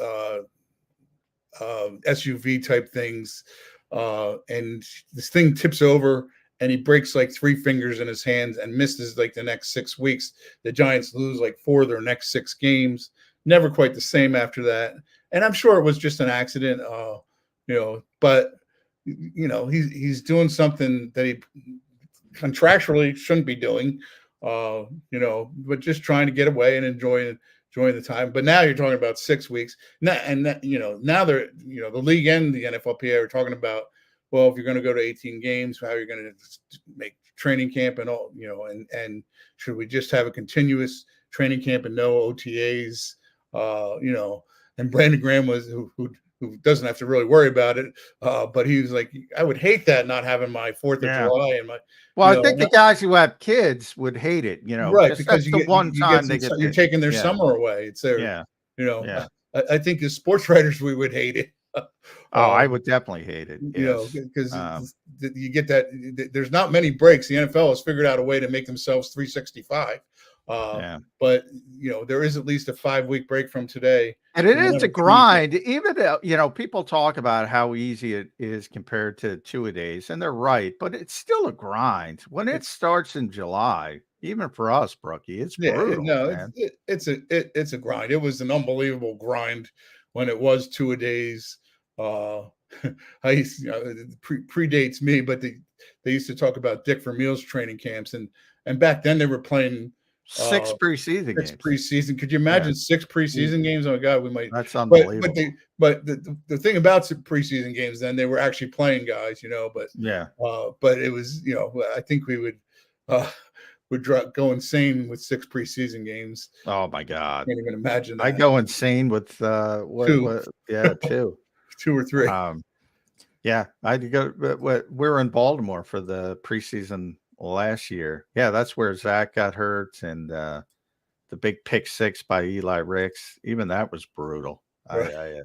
K: SUV type things, and this thing tips over and he breaks like 3 fingers in his hands and misses like the next 6 weeks. The Giants lose like 4 of their next 6 games. Never quite the same after that. And I'm sure it was just an accident, but he's doing something that he contractually shouldn't be doing, but just trying to get away and enjoy the time. But now you're talking about 6 weeks. Now they're, the league and the NFLPA are talking about, well, if you're going to go to 18 games, how you're going to make training camp and all, and should we just have a continuous training camp and no OTAs, and Brandon Graham was who doesn't have to really worry about it. But he was like, I would hate that not having my 4th of July and my.
C: Well, I think the guys who have kids would hate it,
K: right? Because
C: you're
K: taking their summer away. It's their, I think as sports writers we would hate it.
C: I would definitely hate it.
K: Because you get that. There's not many breaks. The NFL has figured out a way to make themselves 365. But there is at least a 5-week break from today,
C: and it is a grind. Even people talk about how easy it is compared to 2-a-days, and they're right, but it's still a grind when it starts in July. Even for us, Brookie, it's brutal.
K: It's a grind. It was an unbelievable grind when it was 2-a-days. I used, predates me, but they used to talk about Dick Vermeil's training camps, and back then they were playing
C: 6 preseason games.
K: Preseason. Could you imagine 6 preseason games? Oh God, we might.
C: That's unbelievable.
K: But the thing about some preseason games, then they were actually playing guys, But but it was, I think we would go insane with 6 preseason games.
C: Oh my God,
K: I can't even imagine that.
C: I go insane with 2.
K: 2 or 3.
C: I'd go. We're in Baltimore for the preseason last year. That's where Zach got hurt, and the big pick 6 by Eli Ricks. Even that was brutal.
K: Right.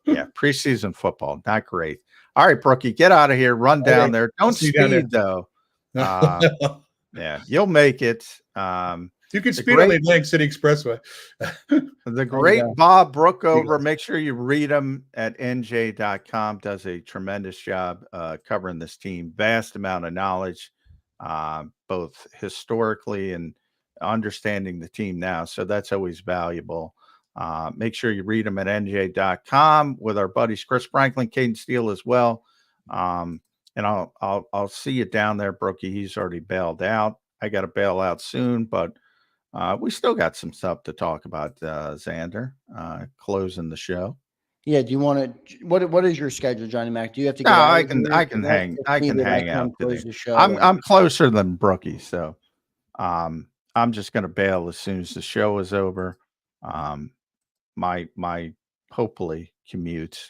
C: Yeah, preseason football, not great. All right, Brookie, get out of here. Run down there. Don't speed, though. Yeah, you'll make it.
K: You can speed on the Atlantic City Expressway.
C: The great Bob Brookover. Make sure you read him at nj.com. Does a tremendous job covering this team. Vast amount of knowledge, both historically and understanding the team now. So that's always valuable. Make sure you read them at nj.com with our buddies Chris Franklin, Caden Steele as well. And I'll see you down there, Brookie. He's already bailed out. I got to bail out soon, but we still got some stuff to talk about, Zander, closing the show.
B: Yeah. Do you want to? What is your schedule, Johnny Mac? Do you have to?
C: No, I can hang out today. I'm closer than Brookie, so I'm just going to bail as soon as the show is over. My hopefully commute.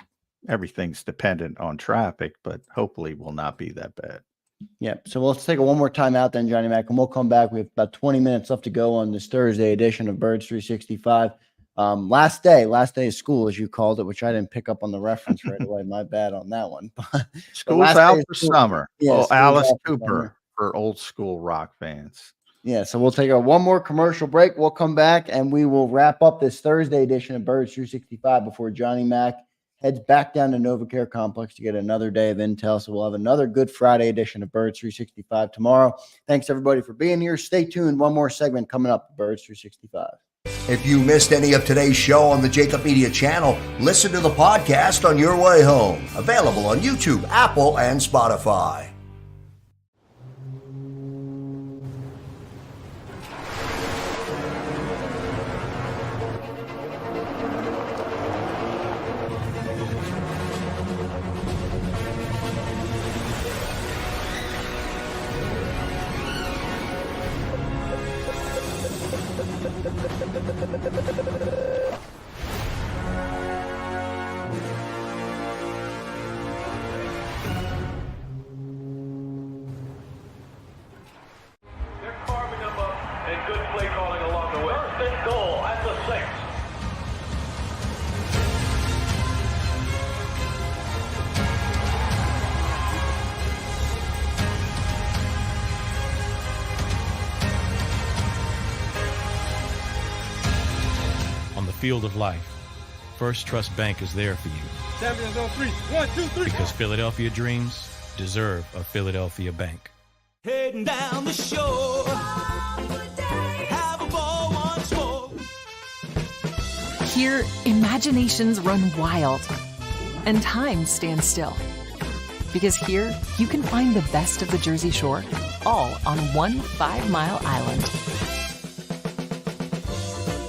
C: Everything's dependent on traffic, but hopefully will not be that bad.
B: Yeah. So let's take one more time out then, Johnny Mac, and we'll come back. We have about 20 minutes left to go on this Thursday edition of Birds 365. Last day of school, as you called it, which I didn't pick up on the reference right away. My bad on that one.
C: School's out for summer. Yeah, Alice Cooper for old school rock fans.
B: Yeah, so we'll take one more commercial break. We'll come back and we will wrap up this Thursday edition of Birds 365 before Johnny Mac heads back down to NovaCare Complex to get another day of intel. So we'll have another Good Friday edition of Birds 365 tomorrow. Thanks, everybody, for being here. Stay tuned. One more segment coming up, Birds 365.
D: If you missed any of today's show on the JAKIB Media channel, listen to the podcast on your way home. Available on YouTube, Apple, and Spotify.
F: Field of life, First Trust Bank is there for you.
G: Champions on 3. 1, 2, 3.
F: Because Philadelphia dreams deserve a Philadelphia bank.
H: Heading down the shore. Have a ball once more.
I: Here, imaginations run wild and time stands still. Because here, you can find the best of the Jersey Shore, all on one 5-mile island.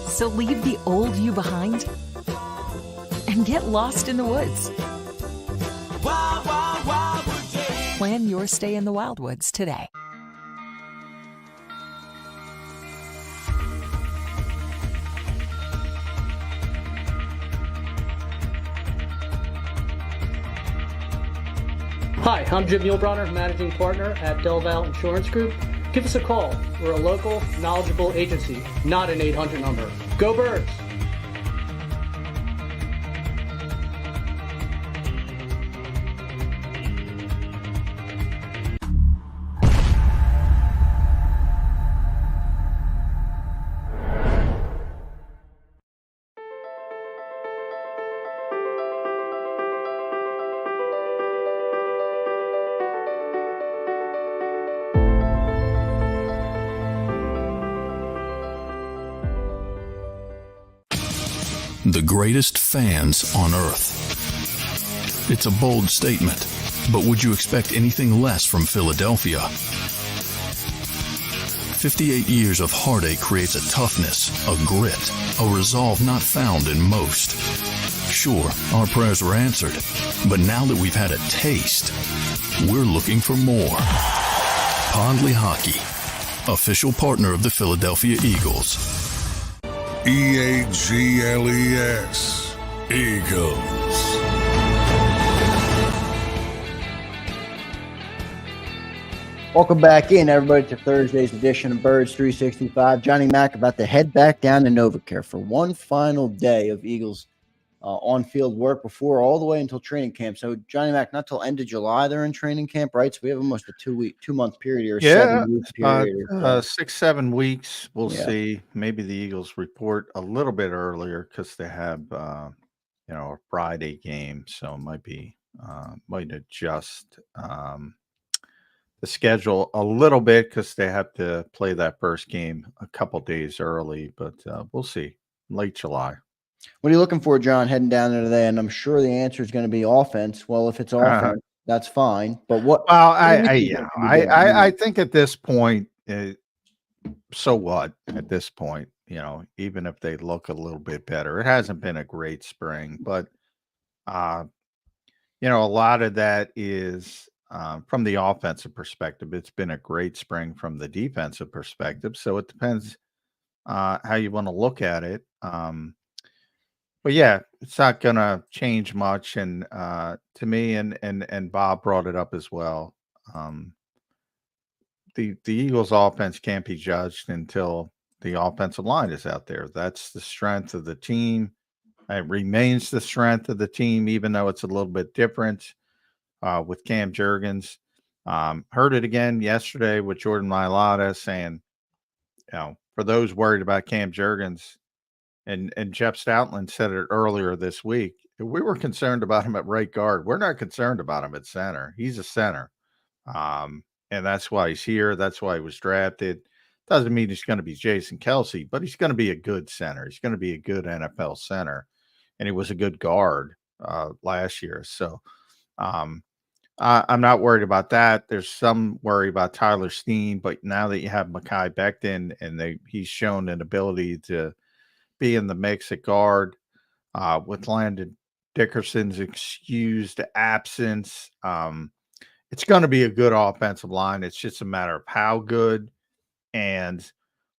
I: So leave the old you behind and get lost in the woods.
H: Wild, wild, wildwood day.
I: Plan your stay in the Wildwoods today.
J: Hi, I'm Jim Muehlbronner, Managing Partner at Del Valle Insurance Group. Give us a call. We're a local, knowledgeable agency, not an 800 number. Go Birds!
A: The greatest fans on earth. It's a bold statement, but would you expect anything less from Philadelphia? 58 years of heartache creates a toughness, a grit, a resolve not found in most. Sure, our prayers were answered, but now that we've had a taste, we're looking for more. Pondley Hockey, official partner of the Philadelphia Eagles.
L: EAGLES, Eagles.
B: Welcome back in, everybody, to Thursday's edition of Birds 365. Johnny Mac about to head back down to NovaCare for one final day of Eagles on-field work before all the way until training camp. So Johnny Mac, not till end of July they're in training camp, right? So we have almost a 2-month period here, 7-week period.
C: 6, 7 weeks. We'll
B: Yeah.
C: see. Maybe the Eagles report a little bit earlier because they have, a Friday game, so it might adjust the schedule a little bit because they have to play that first game a couple days early. But we'll see. Late July.
B: What are you looking for, John, heading down there today? And I'm sure the answer is going to be offense. Well, if it's offense, that's fine. But what?
C: Well, I think at this point, so what? At this point, even if they look a little bit better, it hasn't been a great spring, but a lot of that is from the offensive perspective. It's been a great spring from the defensive perspective. So it depends how you want to look at it. But yeah, it's not going to change much. And to me, and Bob brought it up as well. The Eagles' offense can't be judged until the offensive line is out there. That's the strength of the team. It remains the strength of the team, even though it's a little bit different with Cam Jurgens. Heard it again yesterday with Jordan Mailata saying, for those worried about Cam Jurgens, and Jeff Stoutland said it earlier this week, we were concerned about him at right guard. We're not concerned about him at center. He's a center. And that's why he's here. That's why he was drafted. Doesn't mean he's going to be Jason Kelce, but he's going to be a good center. He's going to be a good NFL center. And he was a good guard last year. So I'm not worried about that. There's some worry about Tyler Steen, but now that you have Mekhi Becton and he's shown an ability to be in the mix at guard with Landon Dickerson's excused absence. It's going to be a good offensive line. It's just a matter of how good. And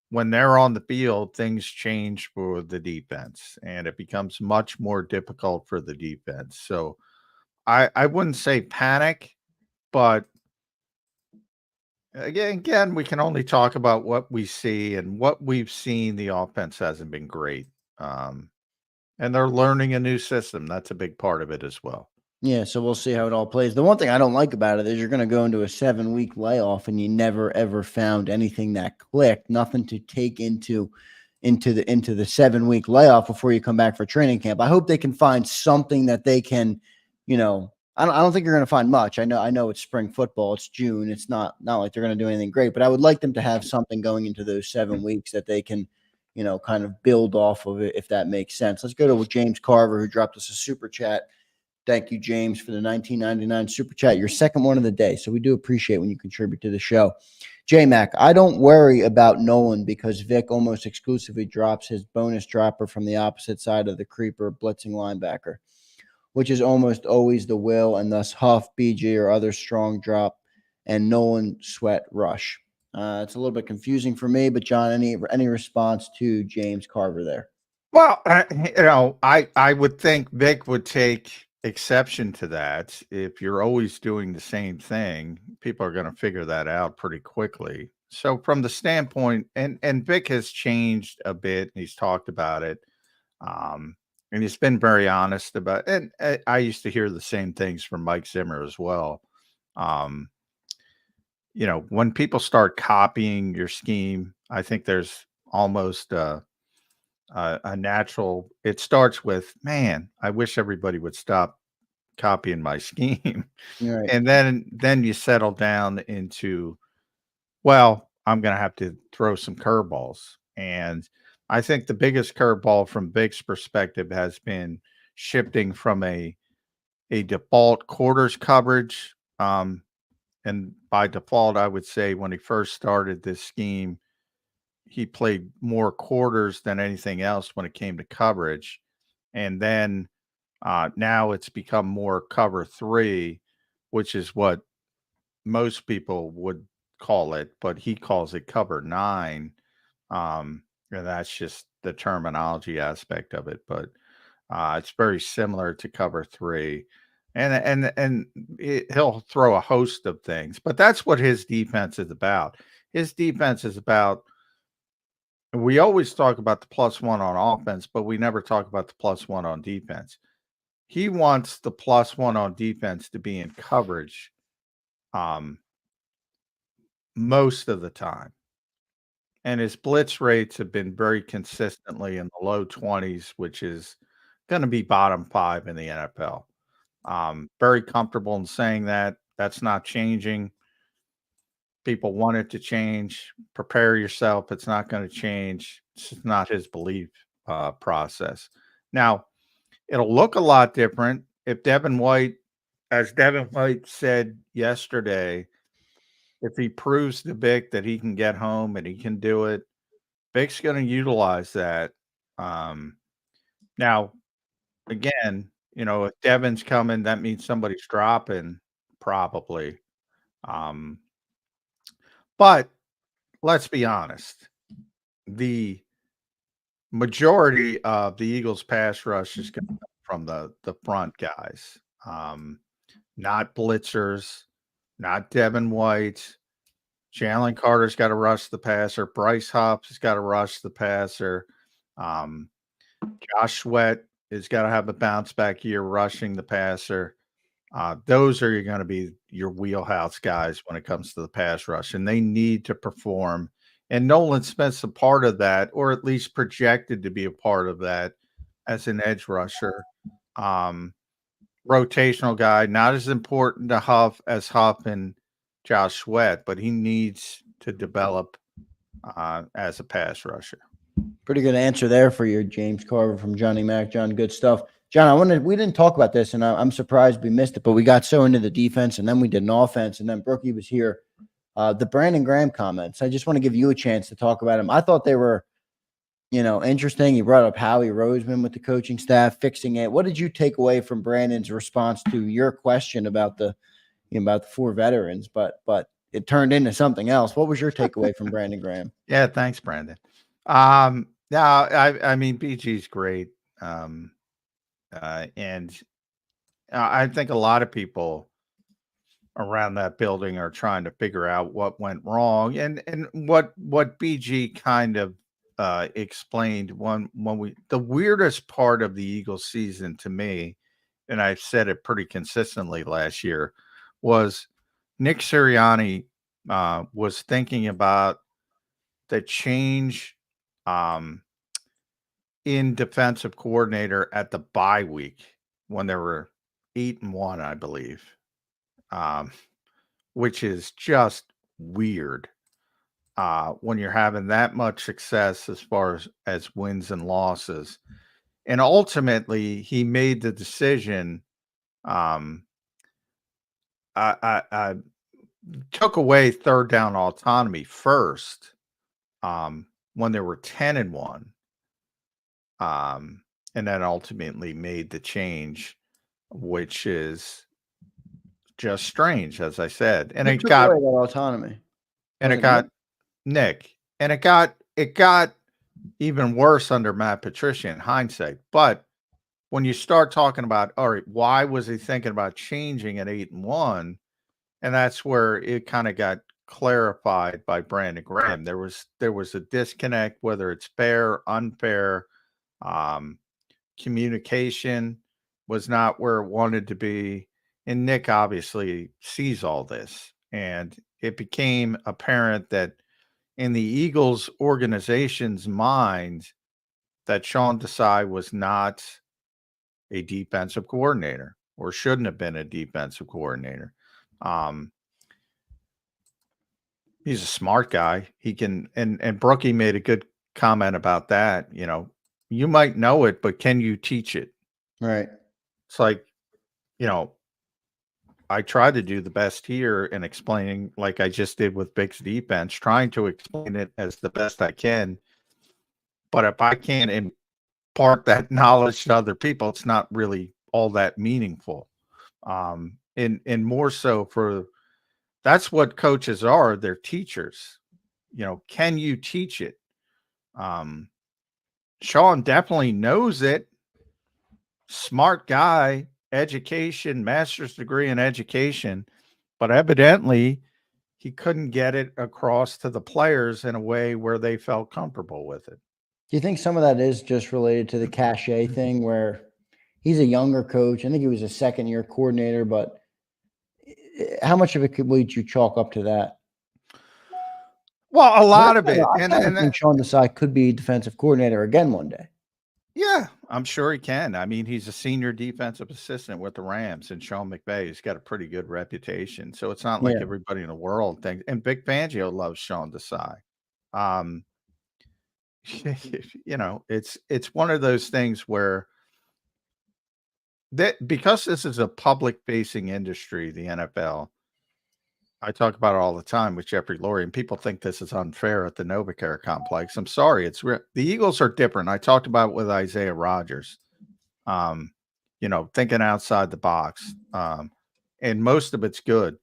C: when they're on the field, things change for the defense, and it becomes much more difficult for the defense. So I wouldn't say panic, but again, we can only talk about what we see, and what we've seen. The offense hasn't been great. And they're learning a new system. That's a big part of it as well.
B: Yeah, so we'll see how it all plays. The one thing I don't like about it is you're going to go into a 7-week layoff and you never ever found anything that clicked, nothing to take into the 7-week layoff before you come back for training camp. I hope they can find something that they can, I don't think you're going to find much. I know it's spring football. It's June. It's not like they're going to do anything great, but I would like them to have something going into those 7 weeks that they can, kind of build off of it, if that makes sense. Let's go to James Carver, who dropped us a super chat. Thank you, James, for the $19.99 super chat. Your second one of the day. So we do appreciate when you contribute to the show. J-Mac, I don't worry about Nolan because Vic almost exclusively drops his bonus dropper from the opposite side of the creeper blitzing linebacker, which is almost always the will, and thus Huff, BG, or other strong drop, and Nolan sweat rush. It's a little bit confusing for me, but John, any response to James Carver there?
C: Well, I would think Vic would take exception to that. If you're always doing the same thing, people are going to figure that out pretty quickly. So from the standpoint, and Vic has changed a bit, and he's talked about it, and he's been very honest about it. And I used to hear the same things from Mike Zimmer as well. When people start copying your scheme, I think there's almost a natural, it starts with, man, I wish everybody would stop copying my scheme.
B: Right.
C: And then you settle down into, well, I'm going to have to throw some curveballs. And I think the biggest curveball from Vic's perspective has been shifting from a default quarters coverage. And by default, I would say when he first started this scheme, he played more quarters than anything else when it came to coverage. And then now it's become more cover 3, which is what most people would call it, but he calls it cover 9. And that's just the terminology aspect of it. But it's very similar to cover 3. And he'll throw a host of things, but that's what his defense is about. His defense is about We always talk about the +1 on offense, but we never talk about the +1 on defense. He wants the +1 on defense to be in coverage most of the time. And his blitz rates have been very consistently in the low 20s, which is going to be bottom 5 in the NFL. Very comfortable in saying that. That's not changing. People want it to change. Prepare yourself. It's not going to change. It's not his belief process. Now, it'll look a lot different if Devin White, as Devin White said yesterday, if he proves to Vic that he can get home and he can do it, Vic's going to utilize that. Now, again, if Devin's coming, that means somebody's dropping, probably. But let's be honest. The majority of the Eagles' pass rush is going to come from the front guys, not blitzers, not Devin White. Jalen Carter's got to rush the passer. Bryce Huff's got to rush the passer. Josh Sweat has got to have a bounce back year rushing the passer. Those are going to be your wheelhouse guys when it comes to the pass rush, and they need to perform. And Nolan Smith's a part of that, or at least projected to be a part of that as an edge rusher. Rotational guy, not as important to Huff as Huff and Josh Sweat, but he needs to develop as a pass rusher.
B: Pretty good answer there for your James Carver from Johnny Mac. John, good stuff. John, we didn't talk about this, and I'm surprised we missed it, but we got so into the defense, and then we did an offense, and then Brookie was here. The Brandon Graham comments, I just want to give you a chance to talk about them. I thought they were, interesting. He brought up Howie Roseman with the coaching staff, fixing it. What did you take away from Brandon's response to your question about the 4 veterans? But it turned into something else. What was your takeaway from Brandon Graham?
C: Yeah, thanks, Brandon. I mean, BG's great. And I think a lot of people around that building are trying to figure out what went wrong and what BG kind of explained when the weirdest part of the Eagles season to me, and I've said it pretty consistently last year, was Nick Sirianni was thinking about the change in defensive coordinator at the bye week when they were 8-1, I believe, which is just weird when you're having that much success as far as wins and losses. And ultimately, he made the decision. I took away third down autonomy first when they were 10-1. And then ultimately made the change, which is just strange, as I said. And it got
B: that autonomy.
C: And it got Nick. And it got even worse under Matt Patricia in hindsight. But when you start talking about, all right, why was he thinking about changing at 8-1? And that's where it kind of got clarified by Brandon Graham. There was a disconnect, whether it's fair, unfair. Communication was not where it wanted to be. And Nick obviously sees all this. And it became apparent that in the Eagles organization's mind that Sean Desai was not a defensive coordinator or shouldn't have been a defensive coordinator. He's a smart guy. He can, and Brookie made a good comment about that. You might know it, but can you teach it?
B: Right.
C: It's like, I try to do the best here in explaining, like I just did with Big's defense, trying to explain it as the best I can. But if I can't impart that knowledge to other people, it's not really all that meaningful. And more so that's what coaches are. They're teachers. Can you teach it? Sean definitely knows it. Smart guy, education, master's degree in education, but evidently he couldn't get it across to the players in a way where they felt comfortable with it.
B: Do you think some of that is just related to the cachet thing where he's a younger coach? I think he was a second-year coordinator, but how much of it would you chalk up to that?
C: Well, a lot of it.
B: I think Sean Desai could be defensive coordinator again one day.
C: Yeah, I'm sure he can. I mean, he's a senior defensive assistant with the Rams, and Sean McVay's got a pretty good reputation. So it's not like everybody in the world thinks. And Vic Fangio loves Sean Desai. You know, it's one of those things where because this is a public-facing industry, the NFL. I talk about it all the time with Jeffrey Lurie, and people think this is unfair at the NovaCare complex. I'm sorry. The Eagles are different. I talked about it with Isaiah Rodgers, you know, thinking outside the box. And most of it's good.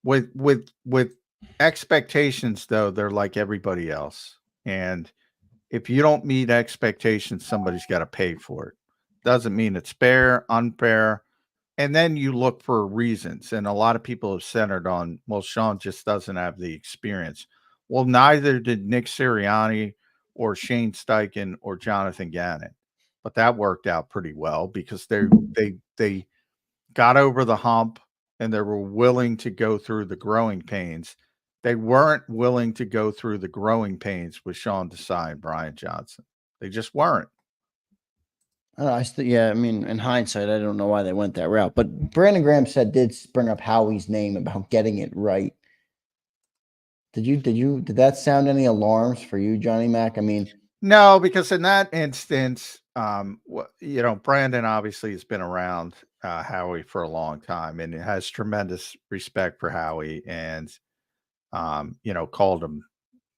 C: With expectations, though, they're like everybody else. And if you don't meet expectations, somebody's got to pay for it. Doesn't mean it's fair, unfair. And then you look for reasons. And a lot of people have centered on, well, Sean just doesn't have the experience. Well, neither did Nick Sirianni or Shane Steichen or Jonathan Gannon. But that worked out pretty well because they got over the hump and they were willing to go through the growing pains. They weren't willing to go through the growing pains with Sean Desai and Brian Johnson. They just weren't.
B: I mean, in hindsight, I don't know why they went that route. But Brandon Graham did bring up Howie's name about getting it right. Did that sound any alarms for you, Johnny Mac? I mean,
C: no, because in that instance, you know, Brandon obviously has been around Howie for a long time and has tremendous respect for Howie, and you know, called him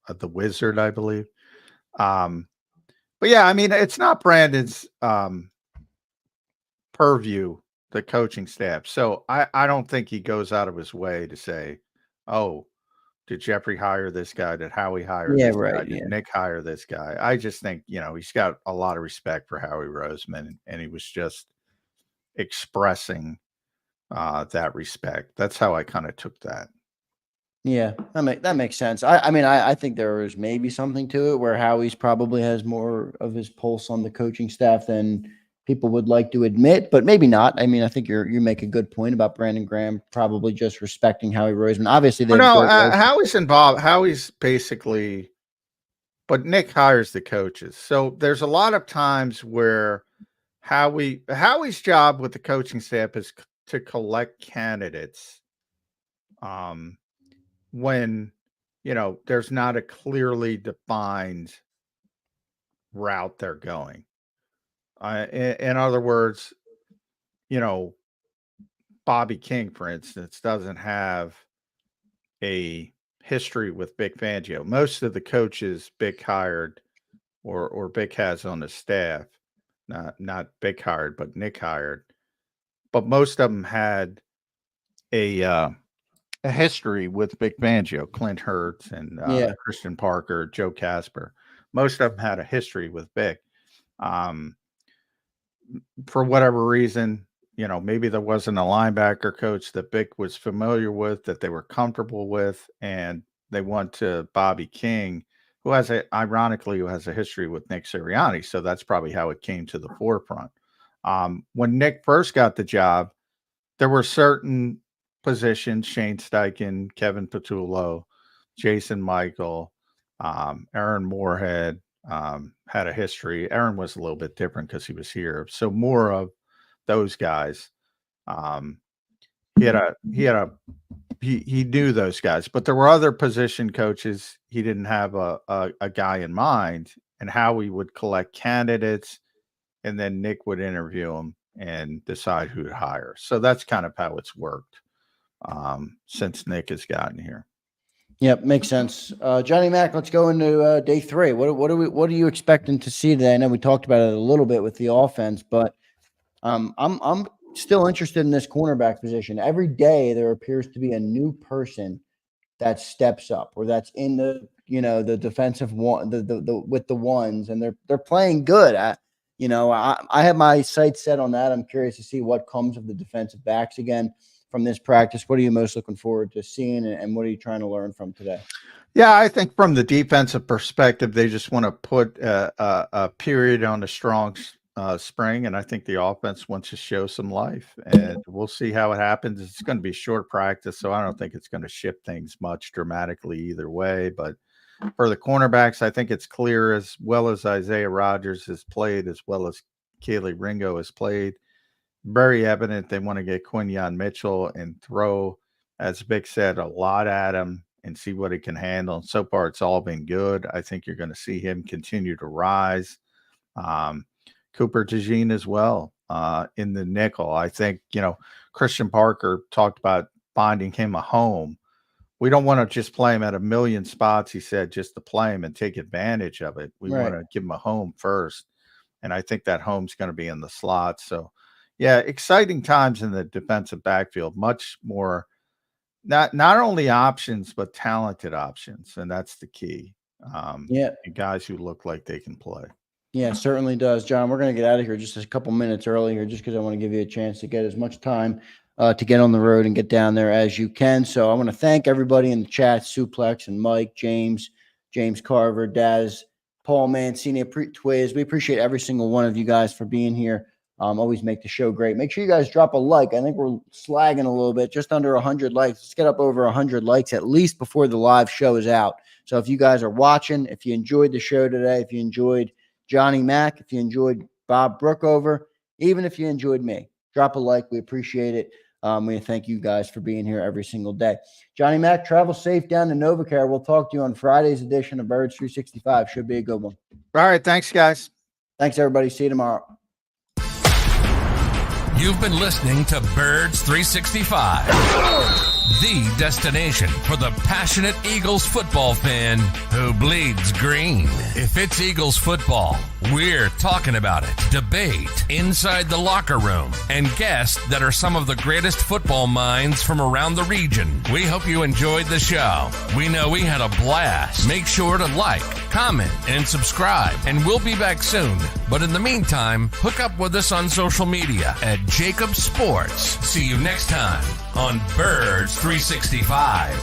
C: the Wizard, I believe. But yeah, I mean, it's not Brandon's purview, the coaching staff. So I don't think he goes out of his way to say, oh, did Jeffrey hire this guy? Did Howie hire this guy? Did Nick hire this guy? I just think, you know, he's got a lot of respect for Howie Roseman, and he was just expressing that respect. That's how I kind of took that.
B: Yeah, that makes sense. I mean, I think there is maybe something to it where Howie's probably has more of his pulse on the coaching staff than people would like to admit, but maybe not. I mean, I think you make a good point about Brandon Graham probably just respecting Howie Roseman. Obviously,
C: Howie's involved. Howie's basically, but Nick hires the coaches. So there's a lot of times where Howie's job with the coaching staff is to collect candidates. When, you know, there's not a clearly defined route they're going. In other words, you know, Bobby King, for instance, doesn't have a history with Vic Fangio. Most of the coaches Vic hired or Vic has on his staff, not Vic hired, but Nick hired. But most of them had a history with Vic Fangio, Clint Hurts and Christian Parker, Joe Casper. Most of them had a history with Vic. For whatever reason, you know, maybe there wasn't a linebacker coach that Vic was familiar with, that they were comfortable with, and they went to Bobby King, who has a history with Nick Sirianni. So that's probably how it came to the forefront. When Nick first got the job, there were certain positions, Shane Steichen, Kevin Patullo, Jason Michael, Aaron Moorhead, had a history. Aaron was a little bit different because he was here. So more of those guys. He knew those guys, but there were other position coaches. He didn't have a guy in mind, and Howie would collect candidates, and then Nick would interview them and decide who to hire. So that's kind of how it's worked since Nick has gotten here.
B: Yep, makes sense. Johnny Mac, let's go into day 3. What are you expecting to see today? I know we talked about it a little bit with the offense, but I'm still interested in this cornerback position. Every day there appears to be a new person that steps up, or that's in the defensive one, the with the ones, and they're playing good. I have my sights set on that. I'm curious to see what comes of the defensive backs again. from this practice? What are you most looking forward to seeing, and what are you trying to learn from today?
C: Yeah, I think from the defensive perspective, they just want to put a period on a strong spring, and I think the offense wants to show some life, and we'll see how it happens. It's going to be short practice, so I don't think it's going to shift things much dramatically either way. But for the cornerbacks, I think it's clear, as well as Isaiah Rodgers has played, as well as Kelee Ringo has played, very evident they want to get Quinyon Mitchell and throw, as Vic said, a lot at him and see what he can handle. And so far, it's all been good. I think you're going to see him continue to rise. Cooper DeJean as well in the nickel. I think, Christian Parker talked about finding him a home. We don't want to just play him at a million spots, he said, just to play him and take advantage of it. We want to give him a home first. And I think that home's going to be in the slot. So, yeah, exciting times in the defensive backfield. Much more, not only options, but talented options. And that's the key. And guys who look like they can play.
B: Yeah, it certainly does. John, we're going to get out of here just a couple minutes early here, just because I want to give you a chance to get as much time to get on the road and get down there as you can. So I want to thank everybody in the chat, Suplex and Mike, James Carver, Daz, Paul Mancini, Twiz. We appreciate every single one of you guys for being here. Always make the show great. Make sure you guys drop a like. I think we're slagging a little bit, just under 100 likes. Let's get up over 100 likes at least before the live show is out. So if you guys are watching, if you enjoyed the show today, if you enjoyed Johnny Mack, if you enjoyed Bob Brookover, even if you enjoyed me, drop a like. We appreciate it. We thank you guys for being here every single day. Johnny Mack, travel safe down to NovaCare. We'll talk to you on Friday's edition of Birds 365. Should be a good one.
C: All right. Thanks, guys.
B: Thanks, everybody. See you tomorrow.
M: You've been listening to Birds 365, the destination for the passionate Eagles football fan who bleeds green. If it's Eagles football, we're talking about it. Debate, inside the locker room, and guests that are some of the greatest football minds from around the region. We hope you enjoyed the show. We know we had a blast. Make sure to like, comment, and subscribe, and we'll be back soon. But in the meantime, hook up with us on social media at JAKIB Sports. See you next time on Birds 365.